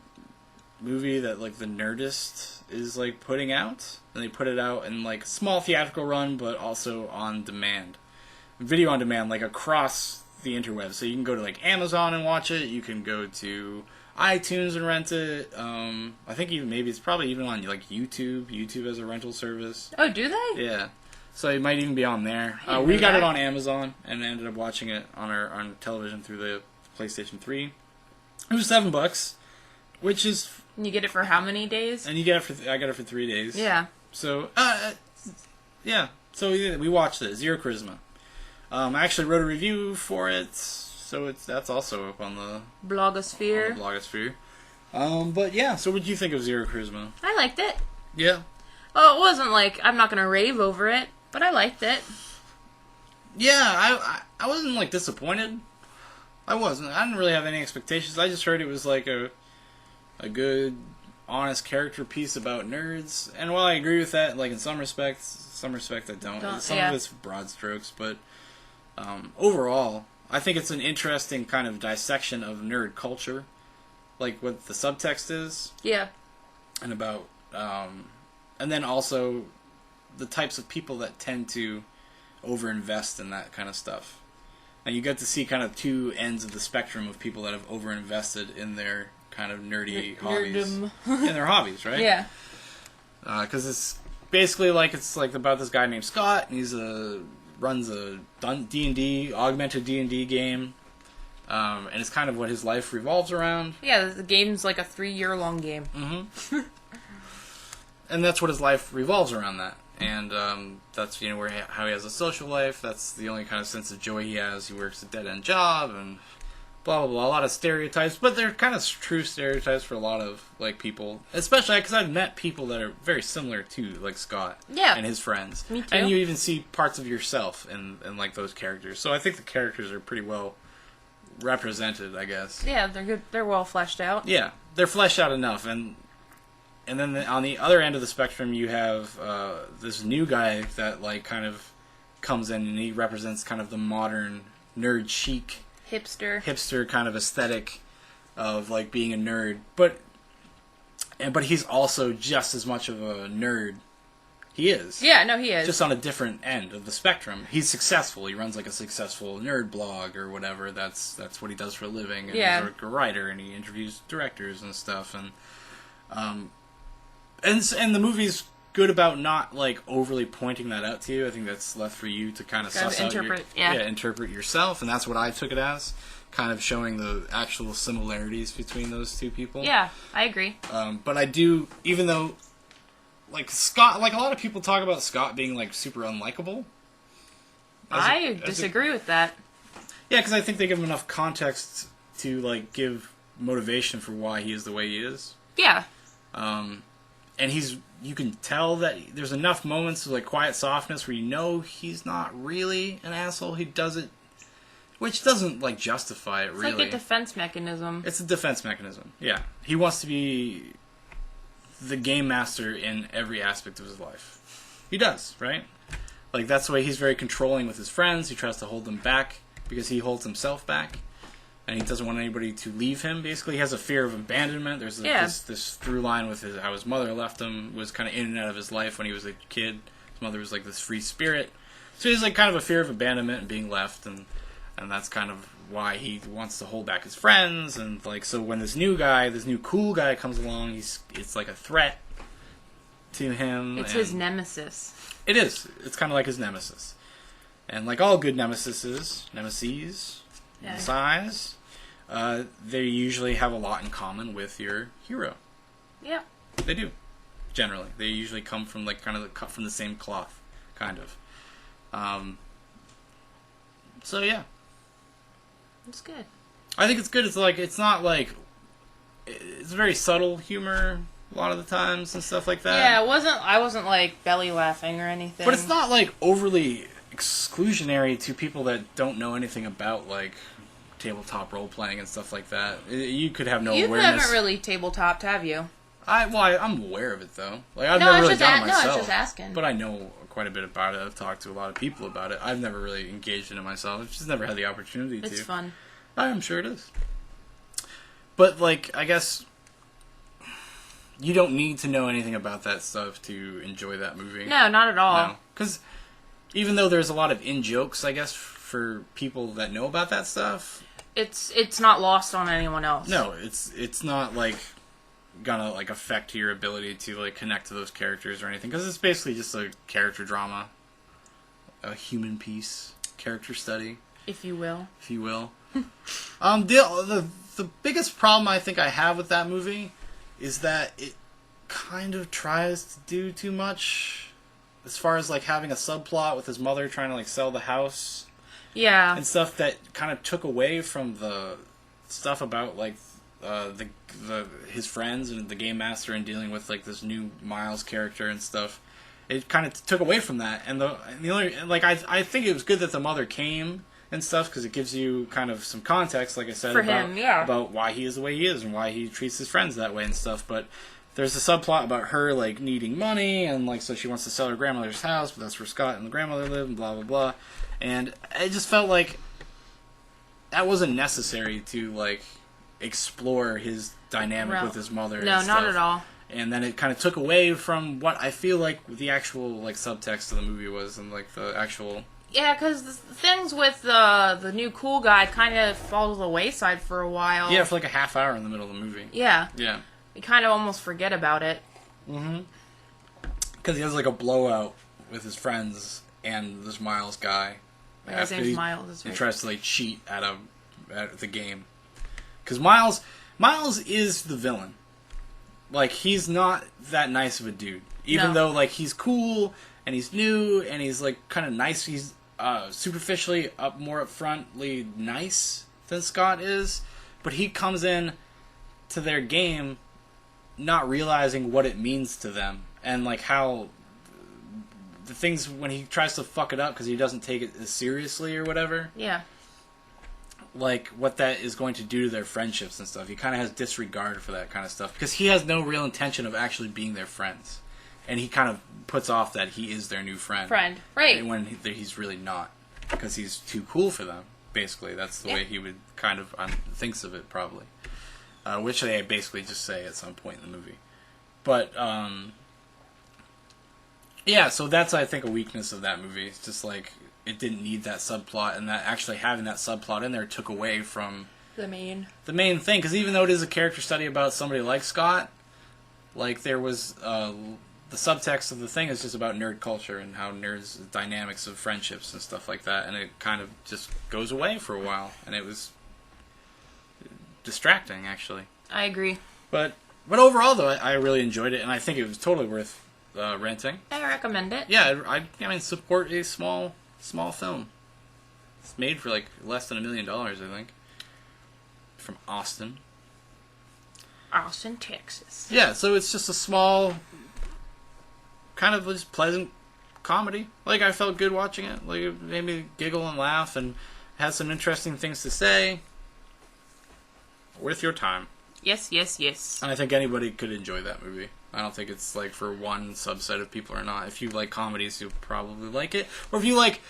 S3: movie that like the Nerdist is like putting out, and they put it out in like small theatrical run, but also on demand, video on demand, like across the interweb. So you can go to like Amazon and watch it. You can go to iTunes and rent it. I think even maybe it's probably even on like YouTube. YouTube has a rental service.
S4: Oh, do they?
S3: Yeah. So it might even be on there.
S4: didn't
S3: We
S4: know
S3: got it
S4: that.
S3: on Amazon and ended up watching it on television through the PlayStation 3. It was $7, which is,
S4: And you get it for how many days?
S3: and you get it for I got it for 3 days.
S4: Yeah.
S3: So yeah. So we watched it. Zero Charisma. I actually wrote a review for it, so that's also up on the
S4: Blogosphere.
S3: blogosphere. But yeah. So what did you think of Zero Charisma?
S4: I liked it.
S3: Yeah.
S4: Oh, it wasn't like, I'm not going to rave over it, but I liked it.
S3: Yeah, I wasn't like disappointed. I wasn't. I didn't really have any expectations. I just heard it was like a good, honest character piece about nerds. And while I agree with that, like in some respects I don't. Some
S4: yeah.
S3: of it's broad strokes, but overall, I think it's an interesting kind of dissection of nerd culture, like what the subtext is,
S4: Yeah.
S3: and about, and then also the types of people that tend to overinvest in that kind of stuff. And you get to see kind of 2 ends of the spectrum of people that have overinvested in their kind of nerdy hobbies.
S4: Nerdum.
S3: In their hobbies, right?
S4: Yeah.
S3: Because it's basically like it's like about this guy named Scott, and he's runs a D&D augmented D&D game, and it's kind of what his life revolves around.
S4: Yeah, the game's like a 3-year-long game.
S3: Mm-hmm. And that's what his life revolves around. That, and that's where how he has a social life. That's the only kind of sense of joy he has. He works a dead-end job and blah blah blah. A lot of stereotypes, but they're kind of true stereotypes for a lot of like people, especially because I've met people that are very similar to like Scott,
S4: Yeah.
S3: and his friends.
S4: Me too.
S3: And you even see parts of yourself in like those characters. So I think the characters are pretty well represented, I guess.
S4: Yeah, they're good. They're well fleshed out.
S3: Yeah, they're fleshed out enough, and then on the other end of the spectrum, you have this new guy that like kind of comes in, and he represents kind of the modern nerd chic, hipster kind of aesthetic of like being a nerd, but he's also just as much of a nerd. He is.
S4: Yeah, no, he is.
S3: Just on a different end of the spectrum. He's successful. He runs like a successful nerd blog or whatever. That's what he does for a living. And
S4: Yeah.
S3: he's a writer, and he interviews directors and stuff. And the movie's good about not like overly pointing that out to you. I think that's left for you to kind of
S4: Kind of
S3: suss out
S4: interpret, yeah.
S3: interpret yourself, and that's what I took it as, kind of showing the actual similarities between those two people.
S4: Yeah, I agree.
S3: But I do, even though, like Scott, like a lot of people talk about Scott being like super unlikable.
S4: I disagree with that.
S3: Yeah, because I think they give him enough context to like give motivation for why he is the way he is.
S4: Yeah.
S3: and you can tell that there's enough moments of like quiet softness where you know he's not really an asshole. He does it, which doesn't like justify it.
S4: It's
S3: really,
S4: like a defense mechanism.
S3: it's a defense mechanism. Yeah, he wants to be the game master in every aspect of his life. He does, right? Like that's the way he's very controlling with his friends. He tries to hold them back because he holds himself back. And he doesn't want anybody to leave him. Basically, he has a fear of abandonment. There's this through line with how his mother left him, was kind of in and out of his life when he was a kid. His mother was like this free spirit. So he's like kind of a fear of abandonment and being left, and that's kind of why he wants to hold back his friends. And like so when this new cool guy comes along, it's like a threat to him.
S4: It's his nemesis.
S3: It is. It's kind of like his nemesis. And like all good nemesis, size. They usually have a lot in common with your hero.
S4: Yeah.
S3: They do. Generally. They usually come from like kind of cut from the same cloth. Kind of. So yeah.
S4: It's good.
S3: I think it's good. It's not like it's very subtle humor a lot of the times and stuff like that.
S4: Yeah, I wasn't like belly laughing or anything.
S3: But it's not like overly exclusionary to people that don't know anything about like tabletop role playing and stuff like that. You could have no
S4: you
S3: awareness.
S4: haven't really tabletopped, have you?
S3: I'm aware of it though. Like I've
S4: No,
S3: never
S4: I was
S3: really
S4: just
S3: done it myself.
S4: No, I was just asking.
S3: But I know quite a bit about it. I've talked to a lot of people about it. I've never really engaged in it myself. I've just never had the opportunity to.
S4: It's fun.
S3: I'm sure it is. But like, I guess you don't need to know anything about that stuff to enjoy that movie.
S4: No, not at all.
S3: No, because even though there's a lot of in-jokes, I guess, for people that know about that stuff,
S4: it's not lost on anyone else.
S3: no, it's not like gonna like affect your ability to like connect to those characters or anything, because it's basically just a character drama, a human piece, character study,
S4: if you will.
S3: The biggest problem I think I have with that movie is that it kind of tries to do too much as far as like having a subplot with his mother trying to like sell the house.
S4: Yeah.
S3: And stuff that kind of took away from the stuff about like his friends and the game master and dealing with like this new Miles character and stuff. It kind of took away from that, and the only like I think it was good that the mother came and stuff because it gives you kind of some context, like I said,
S4: For
S3: about
S4: him, yeah.
S3: about why he is the way he is and why he treats his friends that way and stuff. But there's a subplot about her like needing money and like so she wants to sell her grandmother's house, but that's where Scott and the grandmother live and blah blah blah. And it just felt like that wasn't necessary to like explore his dynamic with his mother.
S4: No,
S3: and
S4: not
S3: stuff.
S4: at all.
S3: And then it kind of took away from what I feel like the actual like subtext of the movie was, and like the actual.
S4: Yeah, because the things with the new cool guy kind of fall to the wayside for a while.
S3: Yeah, for like a half hour in the middle of the movie.
S4: Yeah.
S3: Yeah.
S4: You kind of almost forget about it.
S3: Mm-hmm. Because he has like a blowout with his friends and this Miles guy.
S4: His name's Miles.
S3: He tries to like cheat at the game. Because Miles is the villain. Like, he's not that nice of a dude. Even though, like, he's cool, and he's new, and he's, like, kind of nice. He's superficially more upfrontly nice than Scott is. But he comes in to their game not realizing what it means to them. And, like, how the things when he tries to fuck it up because he doesn't take it as seriously or whatever.
S4: Yeah.
S3: Like, what that is going to do to their friendships and stuff. He kind of has disregard for that kind of stuff. Because he has no real intention of actually being their friends. And he kind of puts off that he is their new friend.
S4: Right.
S3: When he's really not. Because he's too cool for them, basically. That's the way he would kind of thinks of it, probably. Which they basically just say at some point in the movie. But, yeah, so that's, I think, a weakness of that movie. It's just like, it didn't need that subplot, and that actually having that subplot in there took away from
S4: the main
S3: thing. Because even though it is a character study about somebody like Scott, like there was the subtext of the thing is just about nerd culture and how nerds dynamics of friendships and stuff like that, and it kind of just goes away for a while, and it was distracting actually.
S4: I agree.
S3: But overall though, I really enjoyed it, and I think it was totally worth renting.
S4: I recommend it.
S3: Yeah, I mean support a small film. It's made for like less than $1 million, I think. From Austin,
S4: Texas.
S3: Yeah, so it's just a small kind of just pleasant comedy. Like, I felt good watching it. Like, it made me giggle and laugh, and had some interesting things to say. Worth your time.
S4: Yes, yes, yes.
S3: And I think anybody could enjoy that movie. I don't think it's, like, for one subset of people or not. If you like comedies, you'll probably like it. Or if you like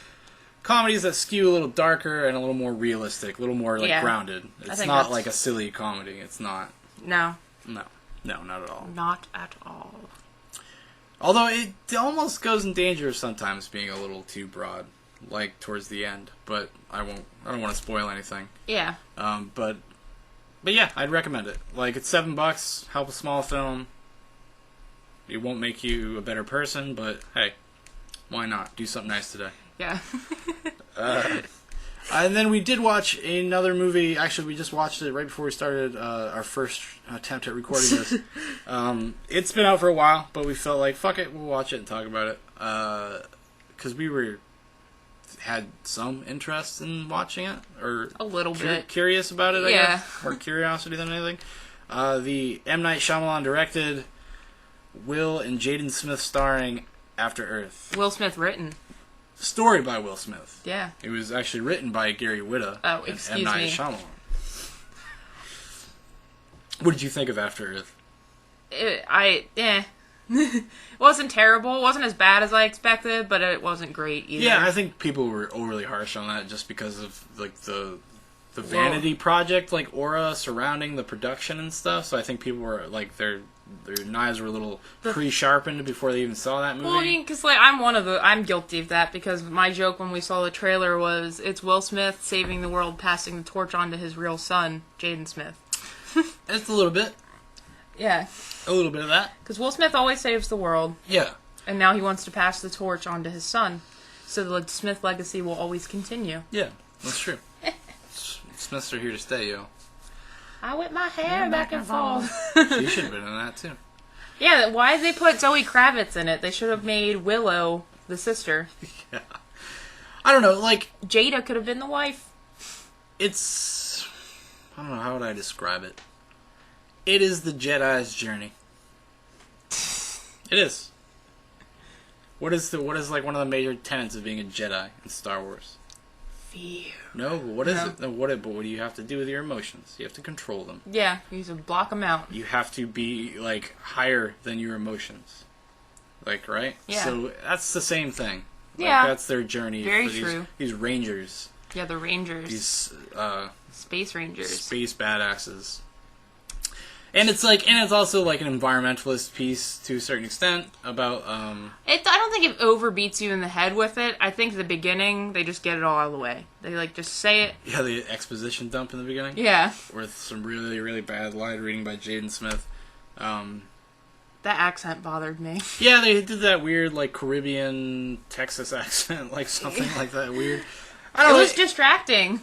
S3: comedies that skew a little darker and a little more realistic, a little more, like, grounded. It's not like a silly comedy. It's not.
S4: No.
S3: No, not at all.
S4: Not at all.
S3: Although it almost goes in danger of sometimes being a little too broad, like towards the end. But I don't want to spoil anything.
S4: Yeah.
S3: But yeah, I'd recommend it. Like, it's $7. Help a small film. It won't make you a better person, but hey, why not? Do something nice today.
S4: Yeah.
S3: And then we did watch another movie. Actually, we just watched it right before we started our first attempt at recording this. It's been out for a while, but we felt like, fuck it, we'll watch it and talk about it. Because we had some interest in watching it, or
S4: A little bit.
S3: curious about it, I
S4: Yeah.
S3: guess. More curiosity than anything. The M. Night Shyamalan directed, Will and Jaden Smith starring After Earth.
S4: Will Smith written.
S3: Story by Will Smith.
S4: Yeah.
S3: It was actually written by Gary Whitta
S4: Oh,
S3: and
S4: excuse
S3: M. Night
S4: me.
S3: Shyamalan. What did you think of After Earth?
S4: It wasn't terrible. It wasn't as bad as I expected, but it wasn't great either.
S3: Yeah, I think people were overly harsh on that just because of like the vanity project, like aura surrounding the production and stuff. So I think people were like their knives were a little pre-sharpened before they even saw that movie.
S4: Well, I mean, because like I'm guilty of that, because my joke when we saw the trailer was it's Will Smith saving the world, passing the torch on to his real son, Jaden Smith.
S3: It's a little bit.
S4: Yeah.
S3: A little bit of that.
S4: Because Will Smith always saves the world,
S3: Yeah.
S4: and now he wants to pass the torch on to his son, so the Smith legacy will always continue.
S3: Yeah, that's true. Smiths are here to stay, yo.
S4: I whip my hair back and forth.
S3: You should have been in that, too.
S4: Yeah, why did they put Zoe Kravitz in it? They should have made Willow the sister.
S3: Yeah. I don't know, like,
S4: Jada could have been the wife.
S3: it's... I don't know, how would I describe it? It is the Jedi's journey. It is. What is like one of the major tenets of being a Jedi in Star Wars?
S4: Fear.
S3: No, but what is it? No, but what do you have to do with your emotions? You have to control them.
S4: Yeah, you should block them out.
S3: You have to be like higher than your emotions. Like, right?
S4: Yeah.
S3: So that's the same thing. Like,
S4: Yeah.
S3: that's their journey
S4: Very
S3: for
S4: true.
S3: These rangers.
S4: Yeah, the Rangers.
S3: These
S4: Space Rangers.
S3: space badasses. And it's also like an environmentalist piece to a certain extent about
S4: I don't think it overbeats you in the head with it. I think at the beginning, they just get it all out of the way. They like just say it.
S3: yeah, the exposition dump in the beginning.
S4: Yeah.
S3: With some really, really bad line reading by Jaden Smith.
S4: That accent bothered me.
S3: Yeah, they did that weird like Caribbean Texas accent, like something like that weird. I
S4: It
S3: don't know.
S4: was distracting.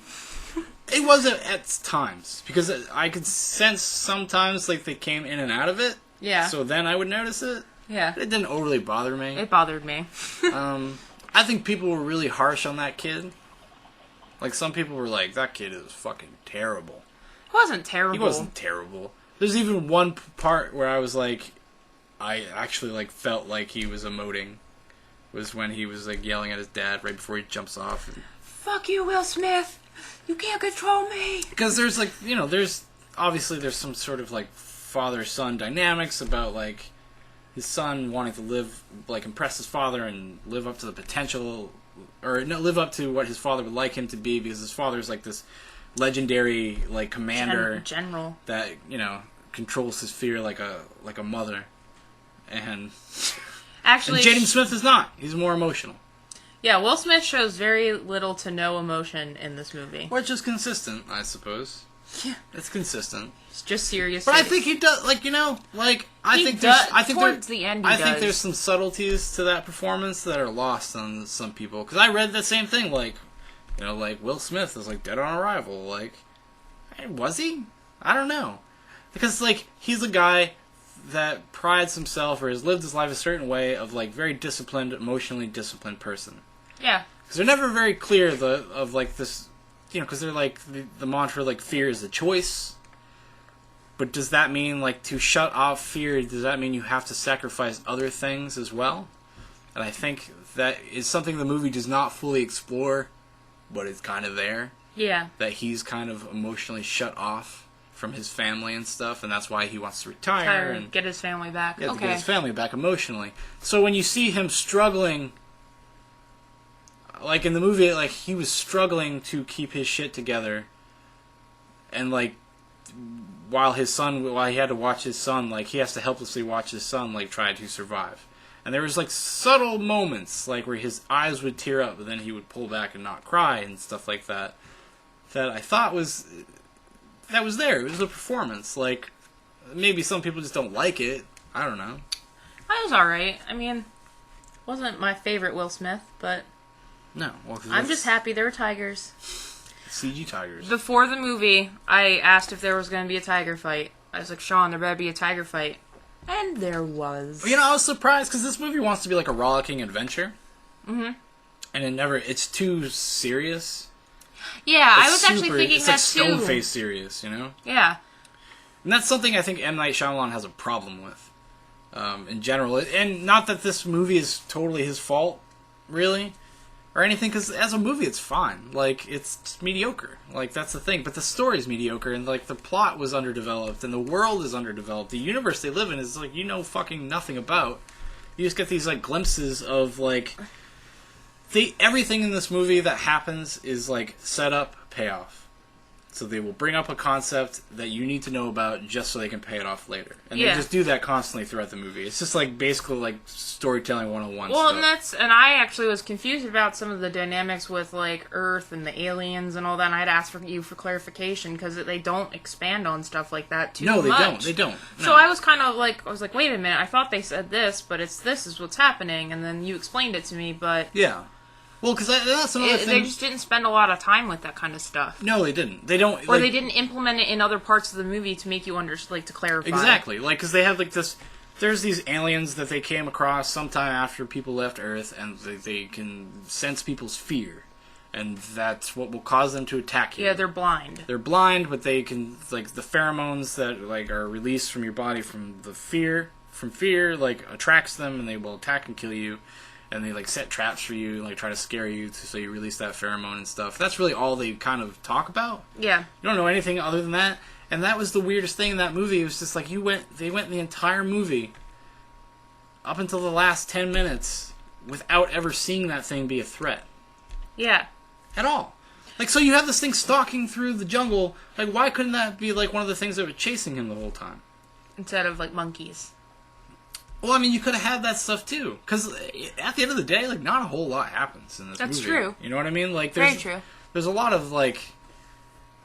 S3: It wasn't at times, because I could sense sometimes like they came in and out of it.
S4: Yeah.
S3: So then I would notice it.
S4: Yeah.
S3: It didn't overly bother me.
S4: It bothered me.
S3: I think people were really harsh on that kid. Like, some people were like, that kid is fucking terrible.
S4: It wasn't terrible.
S3: He wasn't terrible. There's even one part where I was like, I actually like felt like he was emoting. Was when he was like yelling at his dad right before he jumps off.
S4: Fuck you, Will Smith. You can't control me.
S3: Because there's like, there's some sort of like father-son dynamics about like his son wanting to live, like impress his father and live up to the potential, or no, live up to what his father would like him to be, because his father's like this legendary like commander
S4: General.
S3: that, controls his fear like a mother. And
S4: Actually,
S3: Jaden Smith is not. He's more emotional.
S4: yeah, Will Smith shows very little to no emotion in this movie.
S3: Which is consistent, I suppose.
S4: Yeah.
S3: It's consistent.
S4: It's just serious.
S3: But I think he does, I think
S4: towards the end he
S3: I think
S4: does.
S3: there's some subtleties to that performance that are lost on some people. Because I read the same thing, like Will Smith is like dead on arrival. Like, hey, was he? I don't know. Because he's a guy that prides himself or has lived his life a certain way of like very disciplined, emotionally disciplined person.
S4: Yeah.
S3: Because they're never very clear of like this, because they're like the mantra like fear is a choice. But does that mean like to shut off fear? Does that mean you have to sacrifice other things as well? And I think that is something the movie does not fully explore, but it's kind of there.
S4: Yeah.
S3: That he's kind of emotionally shut off from his family and stuff, and that's why he wants to retire
S4: Try
S3: and
S4: to get his family back.
S3: to
S4: Okay.
S3: get his family back emotionally. So when you see him struggling, like in the movie, like he was struggling to keep his shit together, and like while he had to watch his son, like he has to helplessly watch his son like try to survive. And there was like subtle moments like where his eyes would tear up, but then he would pull back and not cry and stuff like that. That I thought was there. It was a performance. Like maybe some people just don't like it. I don't know.
S4: I was alright. I mean, wasn't my favorite Will Smith, but
S3: No, well,
S4: I'm just happy there were tigers.
S3: CG tigers.
S4: Before the movie, I asked if there was going to be a tiger fight. I was like, Shaun, there better be a tiger fight. And there was.
S3: You know, I was surprised because this movie wants to be like a rollicking adventure.
S4: Mm-hmm.
S3: And it's too serious.
S4: Yeah, I was actually thinking
S3: it's
S4: that
S3: like
S4: too.
S3: stone-faced serious, you know?
S4: Yeah.
S3: And that's something I think M. Night Shyamalan has a problem with. In general. And not that this movie is totally his fault, really. Or anything, because as a movie, it's fine. Like, it's just mediocre. Like, that's the thing. But the story's mediocre, and, like, the plot was underdeveloped, and the world is underdeveloped. The universe they live in is, like, you know fucking nothing about. You just get these, like, glimpses of, like... Everything in this movie that happens is, like, set up, payoff. So they will bring up a concept that you need to know about just so they can pay it off later. And they just do that constantly throughout the movie. It's just like basically like storytelling 101
S4: Well,
S3: stuff.
S4: and I actually was confused about some of the dynamics with like Earth and the aliens and all that. And I'd ask for clarification because they don't expand on stuff like that too much.
S3: No, they don't. They don't. No.
S4: So I was kind of like, wait a minute. I thought they said this, but this is what's happening. And then you explained it to me, but
S3: Yeah. Well, because that's another thing.
S4: They just didn't spend a lot of time with that kind of stuff.
S3: No, they didn't. They don't.
S4: Or they didn't implement it in other parts of the movie to make you to clarify.
S3: Exactly. Like, because they have, like, this... There's these aliens that they came across sometime after people left Earth, and they can sense people's fear. And that's what will cause them to attack you.
S4: Yeah, they're blind.
S3: They're blind, but they can... Like, the pheromones that, like, are released from your body from fear, like, attracts them, and they will attack and kill you. And they, like, set traps for you and, like, try to scare you so you release that pheromone and stuff. That's really all they kind of talk about.
S4: Yeah.
S3: You don't know anything other than that. And that was the weirdest thing in that movie. It was just like, they went the entire movie up until the last 10 minutes without ever seeing that thing be a threat.
S4: Yeah.
S3: At all. Like, so you have this thing stalking through the jungle. Like, why couldn't that be, like, one of the things that were chasing him the whole time?
S4: Instead of, like, monkeys.
S3: Well, I mean, you could have had that stuff, too. Because at the end of the day, like, not a whole lot happens in this movie.
S4: That's true.
S3: You know what I mean? Like,
S4: Very true.
S3: There's a lot of, like...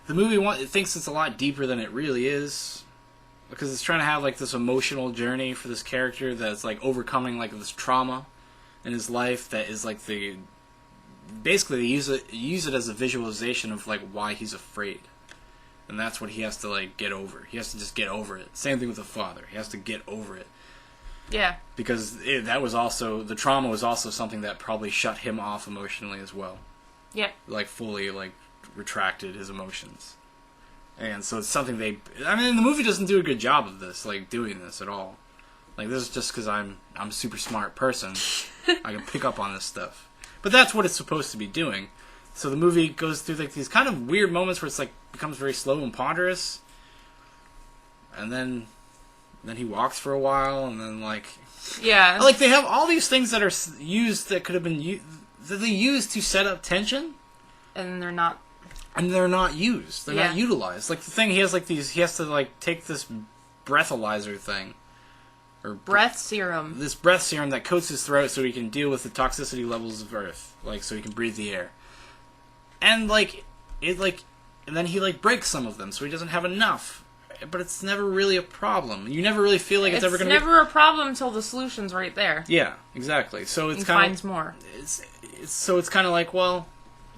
S3: The movie it thinks it's a lot deeper than it really is. Because it's trying to have, like, this emotional journey for this character that's, like, overcoming, like, this trauma in his life that is, like, the... Basically, they use it as a visualization of, like, why he's afraid. And that's what he has to, like, get over. He has to just get over it. Same thing with the father. He has to get over it.
S4: Yeah.
S3: Because the trauma was also something that probably shut him off emotionally as well.
S4: Yep.
S3: Like, fully, like, retracted his emotions. And so it's something the movie doesn't do a good job of this, like, doing this at all. Like, this is just because I'm a super smart person. I can pick up on this stuff. But that's what it's supposed to be doing. So the movie goes through, like, these kind of weird moments where it's, like, becomes very slow and ponderous. And then he walks for a while, and then, like...
S4: Yeah.
S3: Like, they have all these things that are used that could have been... that they use to set up tension.
S4: And they're not...
S3: And they're not used. They're not utilized. Like, the thing, he has, like, these... He has to, like, take this breathalyzer thing. Or
S4: breath serum.
S3: This breath serum that coats his throat so he can deal with the toxicity levels of Earth. Like, so he can breathe the air. And, like... And then he, like, breaks some of them, so he doesn't have enough. But it's never really a problem. You never really feel like it's ever going to be...
S4: It's never a problem until the solution's right there.
S3: Yeah, exactly. So it's kind of...
S4: finds more.
S3: So it's kind of like, well,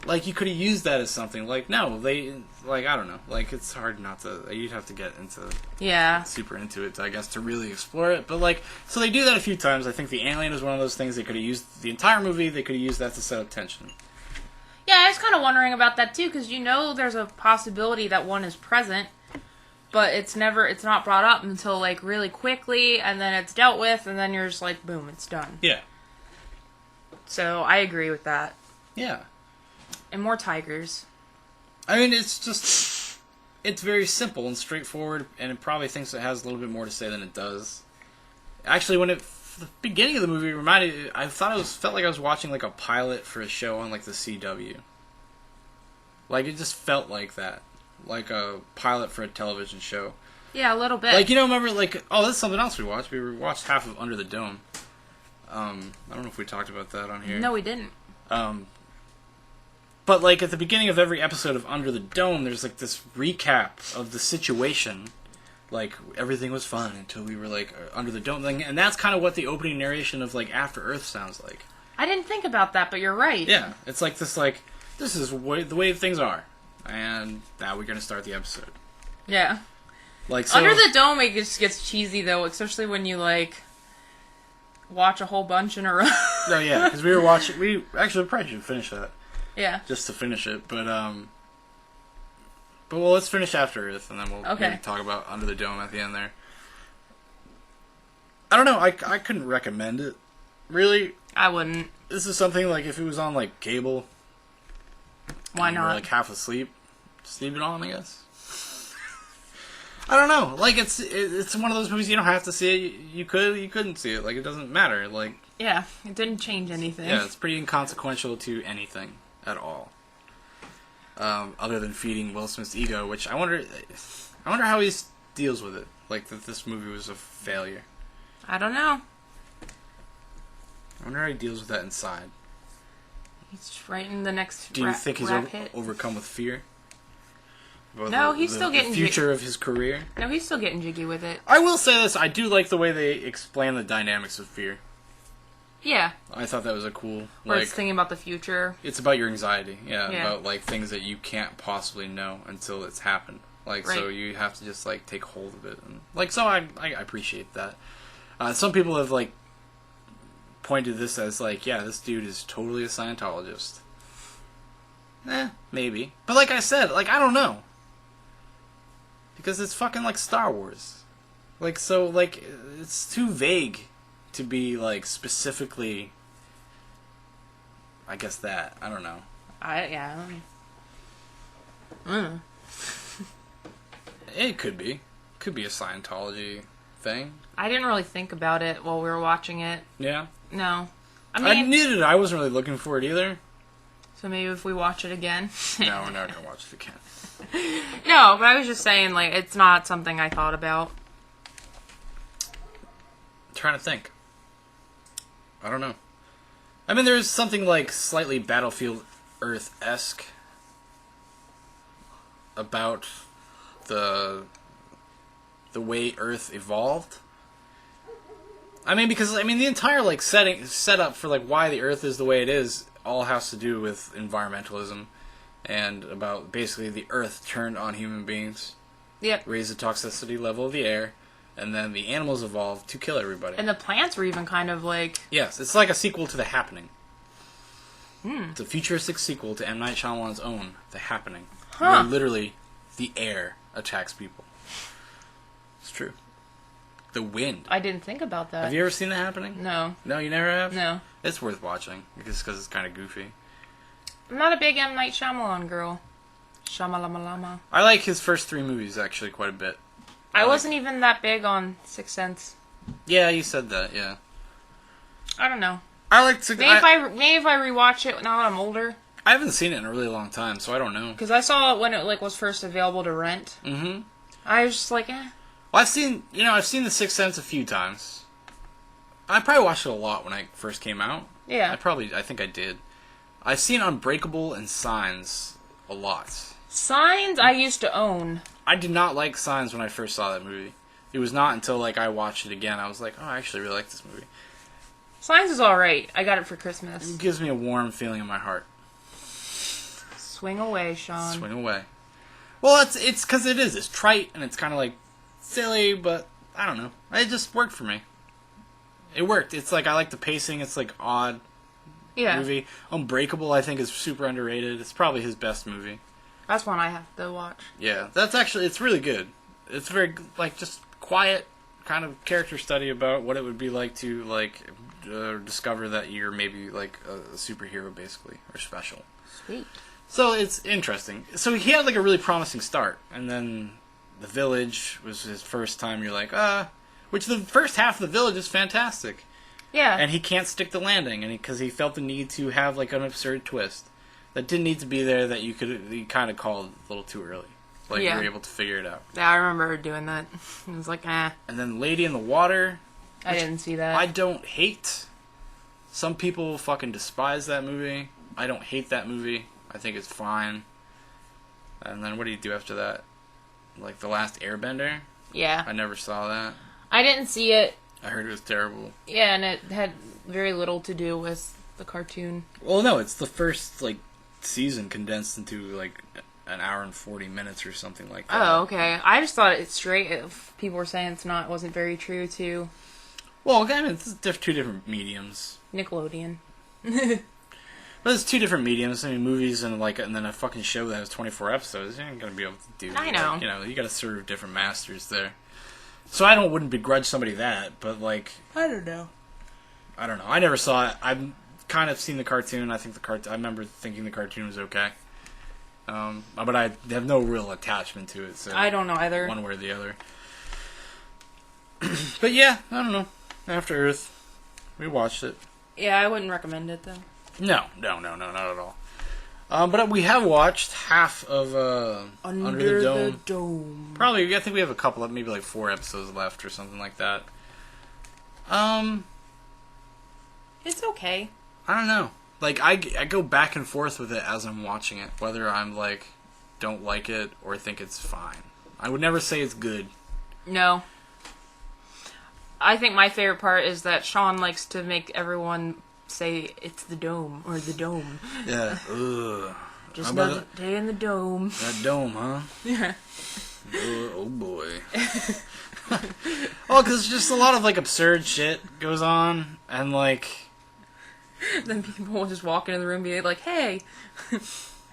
S3: like, you could have used that as something. Like, no, they... Like, I don't know. Like, it's hard not to... You'd have to get into...
S4: Yeah.
S3: Super into it, I guess, to really explore it. But, like... So they do that a few times. I think the alien is one of those things they could have used... The entire movie, they could have used that to set up tension.
S4: Yeah, I was kind of wondering about that, too, because there's a possibility that one is present... But it's not brought up until, like, really quickly, and then it's dealt with, and then you're just like, boom, it's done.
S3: Yeah.
S4: So I agree with that.
S3: Yeah.
S4: And more tigers.
S3: I mean, it's very simple and straightforward, and it probably thinks it has a little bit more to say than it does. Actually, the beginning of the movie I felt like I was watching like a pilot for a show on like the CW. Like, it just felt like that. Like a pilot for a television show.
S4: Yeah, a little bit.
S3: Like, remember, like, that's something else we watched. We watched half of Under the Dome. I don't know if we talked about that on here.
S4: No, we didn't.
S3: But, like, at the beginning of every episode of Under the Dome, there's, like, this recap of the situation. Like, everything was fun until we were, like, under the dome thing. And that's kind of what the opening narration of, like, After Earth sounds like.
S4: I didn't think about that, but you're right.
S3: Yeah, it's like this, like, this is the way things are. And now we're going to start the episode.
S4: Yeah.
S3: Like, so,
S4: Under the Dome, it just gets cheesy, though, especially when you, like, watch a whole bunch in a row.
S3: Oh, yeah, because we actually probably should finish that.
S4: Yeah.
S3: Just to finish it, but well, let's finish After Earth, and then we'll maybe talk about Under the Dome at the end there. I don't know, I couldn't recommend it, really.
S4: I wouldn't.
S3: This is something, like, if it was on, like, cable...
S4: Why not?
S3: You were, like, half asleep, just leave it on, I guess. I don't know. Like, it's one of those movies you don't have to see it. You couldn't see it. Like, it doesn't matter. Like,
S4: yeah, it didn't change anything.
S3: yeah, it's pretty inconsequential to anything at all. Other than feeding Will Smith's ego, which I wonder how he deals with it. Like, that this movie was a failure.
S4: I don't know.
S3: I wonder how he deals with that inside.
S4: He's writing the next
S3: Do you think he's
S4: rap hit.
S3: overcome with fear? About
S4: No, he's still getting
S3: the future of his career.
S4: No, he's still getting jiggy with it.
S3: I will say this: I do like the way they explain the dynamics of fear.
S4: Yeah.
S3: I thought that was a cool.
S4: Where
S3: Like,
S4: it's thinking about the future.
S3: it's about your anxiety, yeah,
S4: Yeah.
S3: about like things that you can't possibly know until it's happened. Like, so
S4: Right.
S3: you have to just like take hold of it, and like, so I appreciate that. Some people have like pointed this as like, yeah, this dude is totally a Scientologist. Maybe, but like I said, like, I don't know, because it's fucking like Star Wars, like, so like it's too vague to be like specifically. I guess that I don't know.
S4: Yeah.
S3: It could be a Scientology thing. I
S4: I didn't really think about it while we were watching it.
S3: Yeah,
S4: No. I
S3: I
S4: mean,
S3: needed it. I wasn't really looking for it either.
S4: so maybe if we watch it again.
S3: No, we're not gonna watch it again.
S4: No, but I was just saying, like, it's not something I thought about.
S3: I'm trying to think. I don't know. I mean, there's something like slightly Battlefield Earth-esque about the way Earth evolved. I mean, because the entire like setup for like why the Earth is the way it is all has to do with environmentalism and about basically the Earth turned on human beings,
S4: Yep.
S3: raised the toxicity level of the air, and then the animals evolved to kill everybody.
S4: And the plants were even kind of like...
S3: Yes, it's like a sequel to The Happening. It's a futuristic sequel to M. Night Shyamalan's own The Happening.
S4: Huh.
S3: Where literally the air attacks people. It's true. The wind.
S4: I didn't think about that.
S3: Have you ever seen The Happening?
S4: No.
S3: No, you never have?
S4: No.
S3: It's worth watching, because it's kind of goofy.
S4: I'm not a big M. Night Shyamalan girl. Shyamalan.
S3: I like his first 3 movies, actually, quite a bit.
S4: I wasn't even that big on Sixth Sense.
S3: Yeah, you said that, yeah.
S4: I don't know.
S3: I like to...
S4: Maybe if I rewatch it now that I'm older.
S3: I haven't seen it in a really long time, so I don't know.
S4: Because I saw it when it like was first available to rent.
S3: Mm-hmm.
S4: I was just like, eh.
S3: Well, I've seen The Sixth Sense a few times. I probably watched it a lot when it first came out.
S4: Yeah.
S3: I think I did. I've seen Unbreakable and Signs a lot.
S4: Signs I used to own.
S3: I did not like Signs when I first saw that movie. It was not until like I watched it again, I was like, oh, I actually really like this movie.
S4: Signs is alright. I got it for Christmas.
S3: It gives me a warm feeling in my heart.
S4: Swing away, Shaun.
S3: Swing away. Well, it's because it is. It's trite, and it's kind of like silly, but I don't know. It just worked for me. It worked. It's like, I like the pacing. It's like odd
S4: Yeah.
S3: movie. Unbreakable, I think, is super underrated. It's probably his best movie.
S4: That's one I have to watch.
S3: Yeah, it's really good. It's very, like, just quiet, kind of character study about what it would be like to discover that you're maybe like a superhero basically or special.
S4: Sweet.
S3: So it's interesting. So he had like a really promising start, and then The Village was his first time. You're like, which the first half of The Village is fantastic.
S4: Yeah.
S3: And he can't stick the landing, and because he felt the need to have like an absurd twist that didn't need to be there, that you kind of called a little too early. Like you were able to figure it out.
S4: Yeah, I remember her doing that. It was like, eh.
S3: And then Lady in the Water.
S4: I didn't see that.
S3: I don't hate. Some people fucking despise that movie. I don't hate that movie. I think it's fine. And then what do you do after that? Like The Last Airbender?
S4: Yeah.
S3: I never saw that.
S4: I didn't see it.
S3: I heard it was terrible.
S4: Yeah, and it had very little to do with the cartoon.
S3: Well, no, it's the first, like, season condensed into, like, an hour and 40 minutes or something like that.
S4: Oh, okay. I just thought it's straight. If people were saying it wasn't very true to
S3: Well, I mean, it's two different mediums.
S4: Nickelodeon.
S3: But it's two different mediums. I mean, movies and then a fucking show that has 24 episodes. You ain't gonna be able to do.
S4: I know.
S3: Like, you know, you gotta serve different masters there. So I wouldn't begrudge somebody that, but like,
S4: I don't know.
S3: I don't know. I never saw it. I've kind of seen the cartoon. I think I remember thinking the cartoon was okay. But I have no real attachment to it. So
S4: I don't know either.
S3: One way or the other. But yeah, I don't know. After Earth, we watched it.
S4: Yeah, I wouldn't recommend it though.
S3: No, not at all. But we have watched half of Under the Dome. Probably, I think we have a couple, maybe like 4 episodes left or something like that.
S4: It's okay.
S3: I don't know. Like, I go back and forth with it as I'm watching it, whether I'm like, don't like it or think it's fine. I would never say it's good.
S4: No. I think my favorite part is that Shaun likes to make everyone say it's the dome or the dome.
S3: Yeah. Ugh.
S4: Just another day in the dome.
S3: That dome, huh?
S4: Yeah.
S3: Oh boy. Well, because just a lot of like absurd shit goes on, and like.
S4: Then people will just walk into the room and be like, "Hey,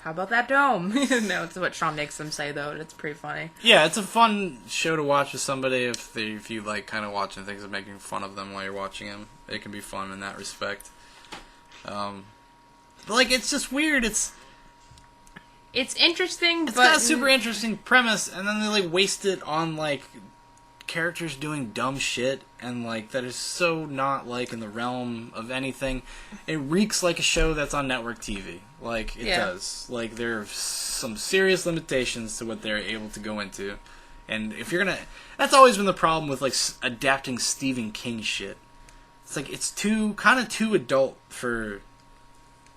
S4: how about that dome?" No, it's what Shaun makes them say though, and it's pretty funny.
S3: Yeah, it's a fun show to watch with somebody if you like kind of watching things and making fun of them while you're watching them. It can be fun in that respect. But like, it's just weird. It's
S4: interesting,
S3: It's
S4: but
S3: got a super interesting premise, and then they like waste it on like characters doing dumb shit, and like that is so not like in the realm of anything. It reeks like a show that's on network TV. Like it does. Like there are some serious limitations to what they're able to go into, and if you're gonna, that's always been the problem with like adapting Stephen King shit. It's like it's too adult for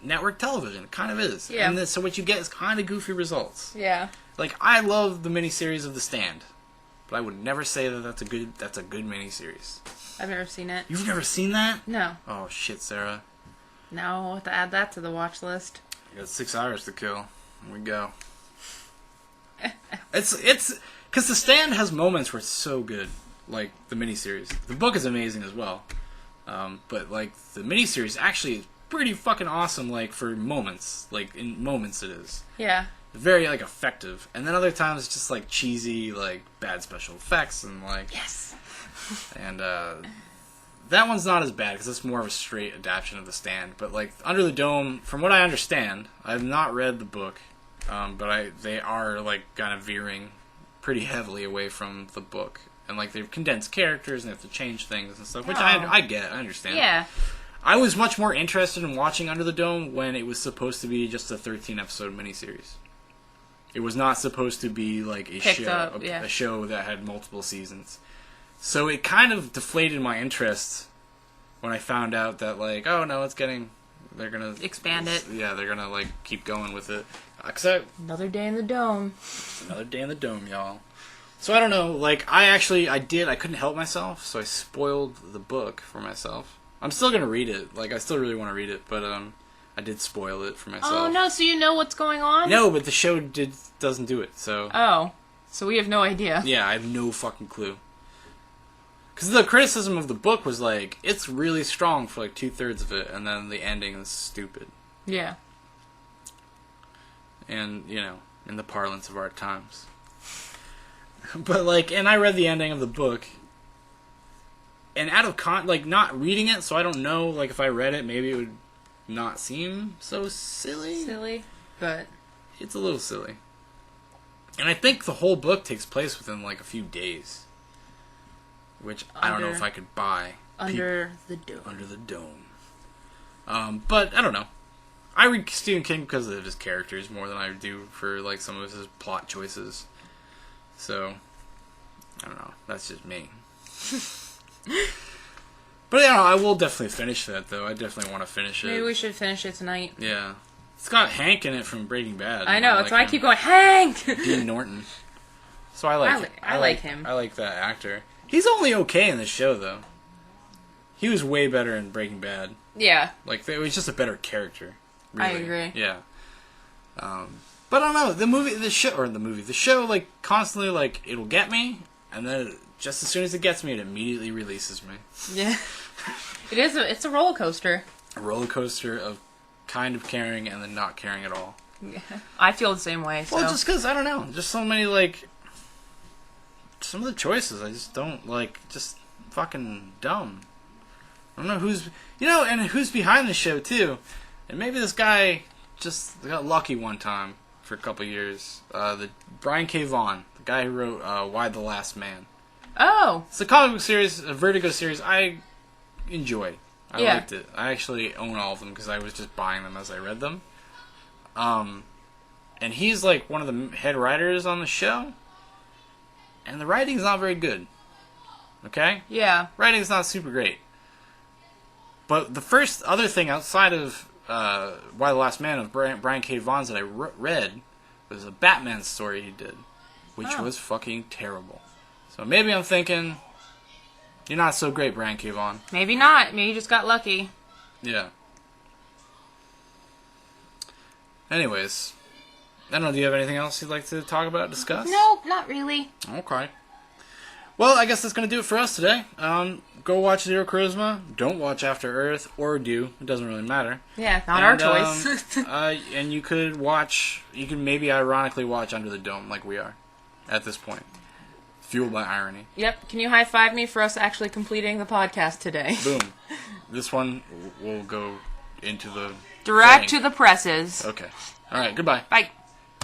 S3: network television. It kind of is.
S4: Yeah.
S3: And then, so what you get is kind of goofy results.
S4: Yeah.
S3: Like, I love the miniseries of The Stand, but I would never say that's a good miniseries.
S4: I've never seen it.
S3: You've never seen that?
S4: No.
S3: Oh shit, Sarah.
S4: Now I'll have to add that to the watch list.
S3: You got 6 hours to kill. Here we go. It's because The Stand has moments where it's so good, like the miniseries. The book is amazing as well. But like the miniseries actually is pretty fucking awesome. Like for moments, like in moments it is
S4: Yeah.
S3: very like effective. And then other times it's just like cheesy, like bad special effects and like
S4: Yes.
S3: And that one's not as bad because it's more of a straight adaptation of The Stand. But like Under the Dome, from what I understand, I've not read the book, but they are like kind of veering pretty heavily away from the book. And, like, they've condensed characters and they have to change things and stuff, which I get, I understand.
S4: Yeah.
S3: I was much more interested in watching Under the Dome when it was supposed to be just a 13-episode miniseries. It was not supposed to be, like, a show that had multiple seasons. So it kind of deflated my interest when I found out that, like, oh, no, they're gonna...
S4: Expand it.
S3: Yeah, they're gonna, like, keep going with it.
S4: Another day in the dome.
S3: Another day in the dome, y'all. So I don't know, like, I couldn't help myself, so I spoiled the book for myself. I'm still gonna read it, like, I still really want to read it, but, I did spoil it for myself.
S4: Oh, no, so you know what's going on?
S3: No, but the show doesn't do it, so...
S4: Oh, so we have no idea.
S3: Yeah, I have no fucking clue. Because the criticism of the book was, like, it's really strong for, like, 2/3 of it, and then the ending is stupid.
S4: Yeah.
S3: And, you know, in the parlance of our times. But, like, and I read the ending of the book, and out of not reading it, so I don't know, like, if I read it, maybe it would not seem so silly.
S4: But
S3: It's a little silly. And I think the whole book takes place within, like, a few days. Which I don't know if I could buy.
S4: Under the Dome.
S3: Under the Dome. But, I don't know. I read Stephen King because of his characters more than I do for, like, some of his plot choices. So, I don't know. That's just me. But, yeah, I will definitely finish that, though. I definitely want to finish it.
S4: Maybe we should finish it tonight.
S3: Yeah. It's got Hank in it from Breaking Bad.
S4: I know, that's why I keep going, Hank!
S3: Dean Norton. So I like him.
S4: I like him.
S3: I like that actor. He's only okay in this show, though. He was way better in Breaking Bad.
S4: Yeah.
S3: Like, it was just a better character. Really.
S4: I agree.
S3: Yeah. But I don't know, the show, like, constantly, like, it'll get me, and then just as soon as it gets me, it immediately releases me.
S4: Yeah. It's a roller coaster.
S3: A roller coaster of kind of caring and then not caring at all.
S4: Yeah. I feel the same way, so.
S3: Well, just because, I don't know, just so many, like, some of the choices I just don't, like, just fucking dumb. I don't know who's, and who's behind the show, too. And maybe this guy just got lucky one time for a couple years. The Brian K. Vaughan, the guy who wrote Why the Last Man.
S4: Oh.
S3: It's a comic book series, a Vertigo series I enjoyed. I liked it. I actually own all of them because I was just buying them as I read them. And he's like one of the head writers on the show. And the writing's not very good. Okay?
S4: Yeah.
S3: Writing's not super great. But the first other thing outside of Why the Last Man of Brian K. Vaughan's that I read was a Batman story he did. Which was fucking terrible. So maybe I'm thinking, you're not so great, Brian K. Vaughan.
S4: Maybe not. Maybe you just got lucky.
S3: Yeah. Anyways, I don't know, do you have anything else you'd like to talk about, discuss?
S4: Nope, not really.
S3: Okay. Well, I guess that's going to do it for us today. Go watch Zero Charisma. Don't watch After Earth, or do. It doesn't really matter.
S4: Yeah, not our choice.
S3: And you could maybe ironically watch Under the Dome like we are at this point. Fueled by irony.
S4: Yep. Can you high-five me for us actually completing the podcast today?
S3: Boom. This one will go into the
S4: Direct
S3: thing.
S4: to the presses.
S3: Okay. All right. Goodbye.
S4: Bye.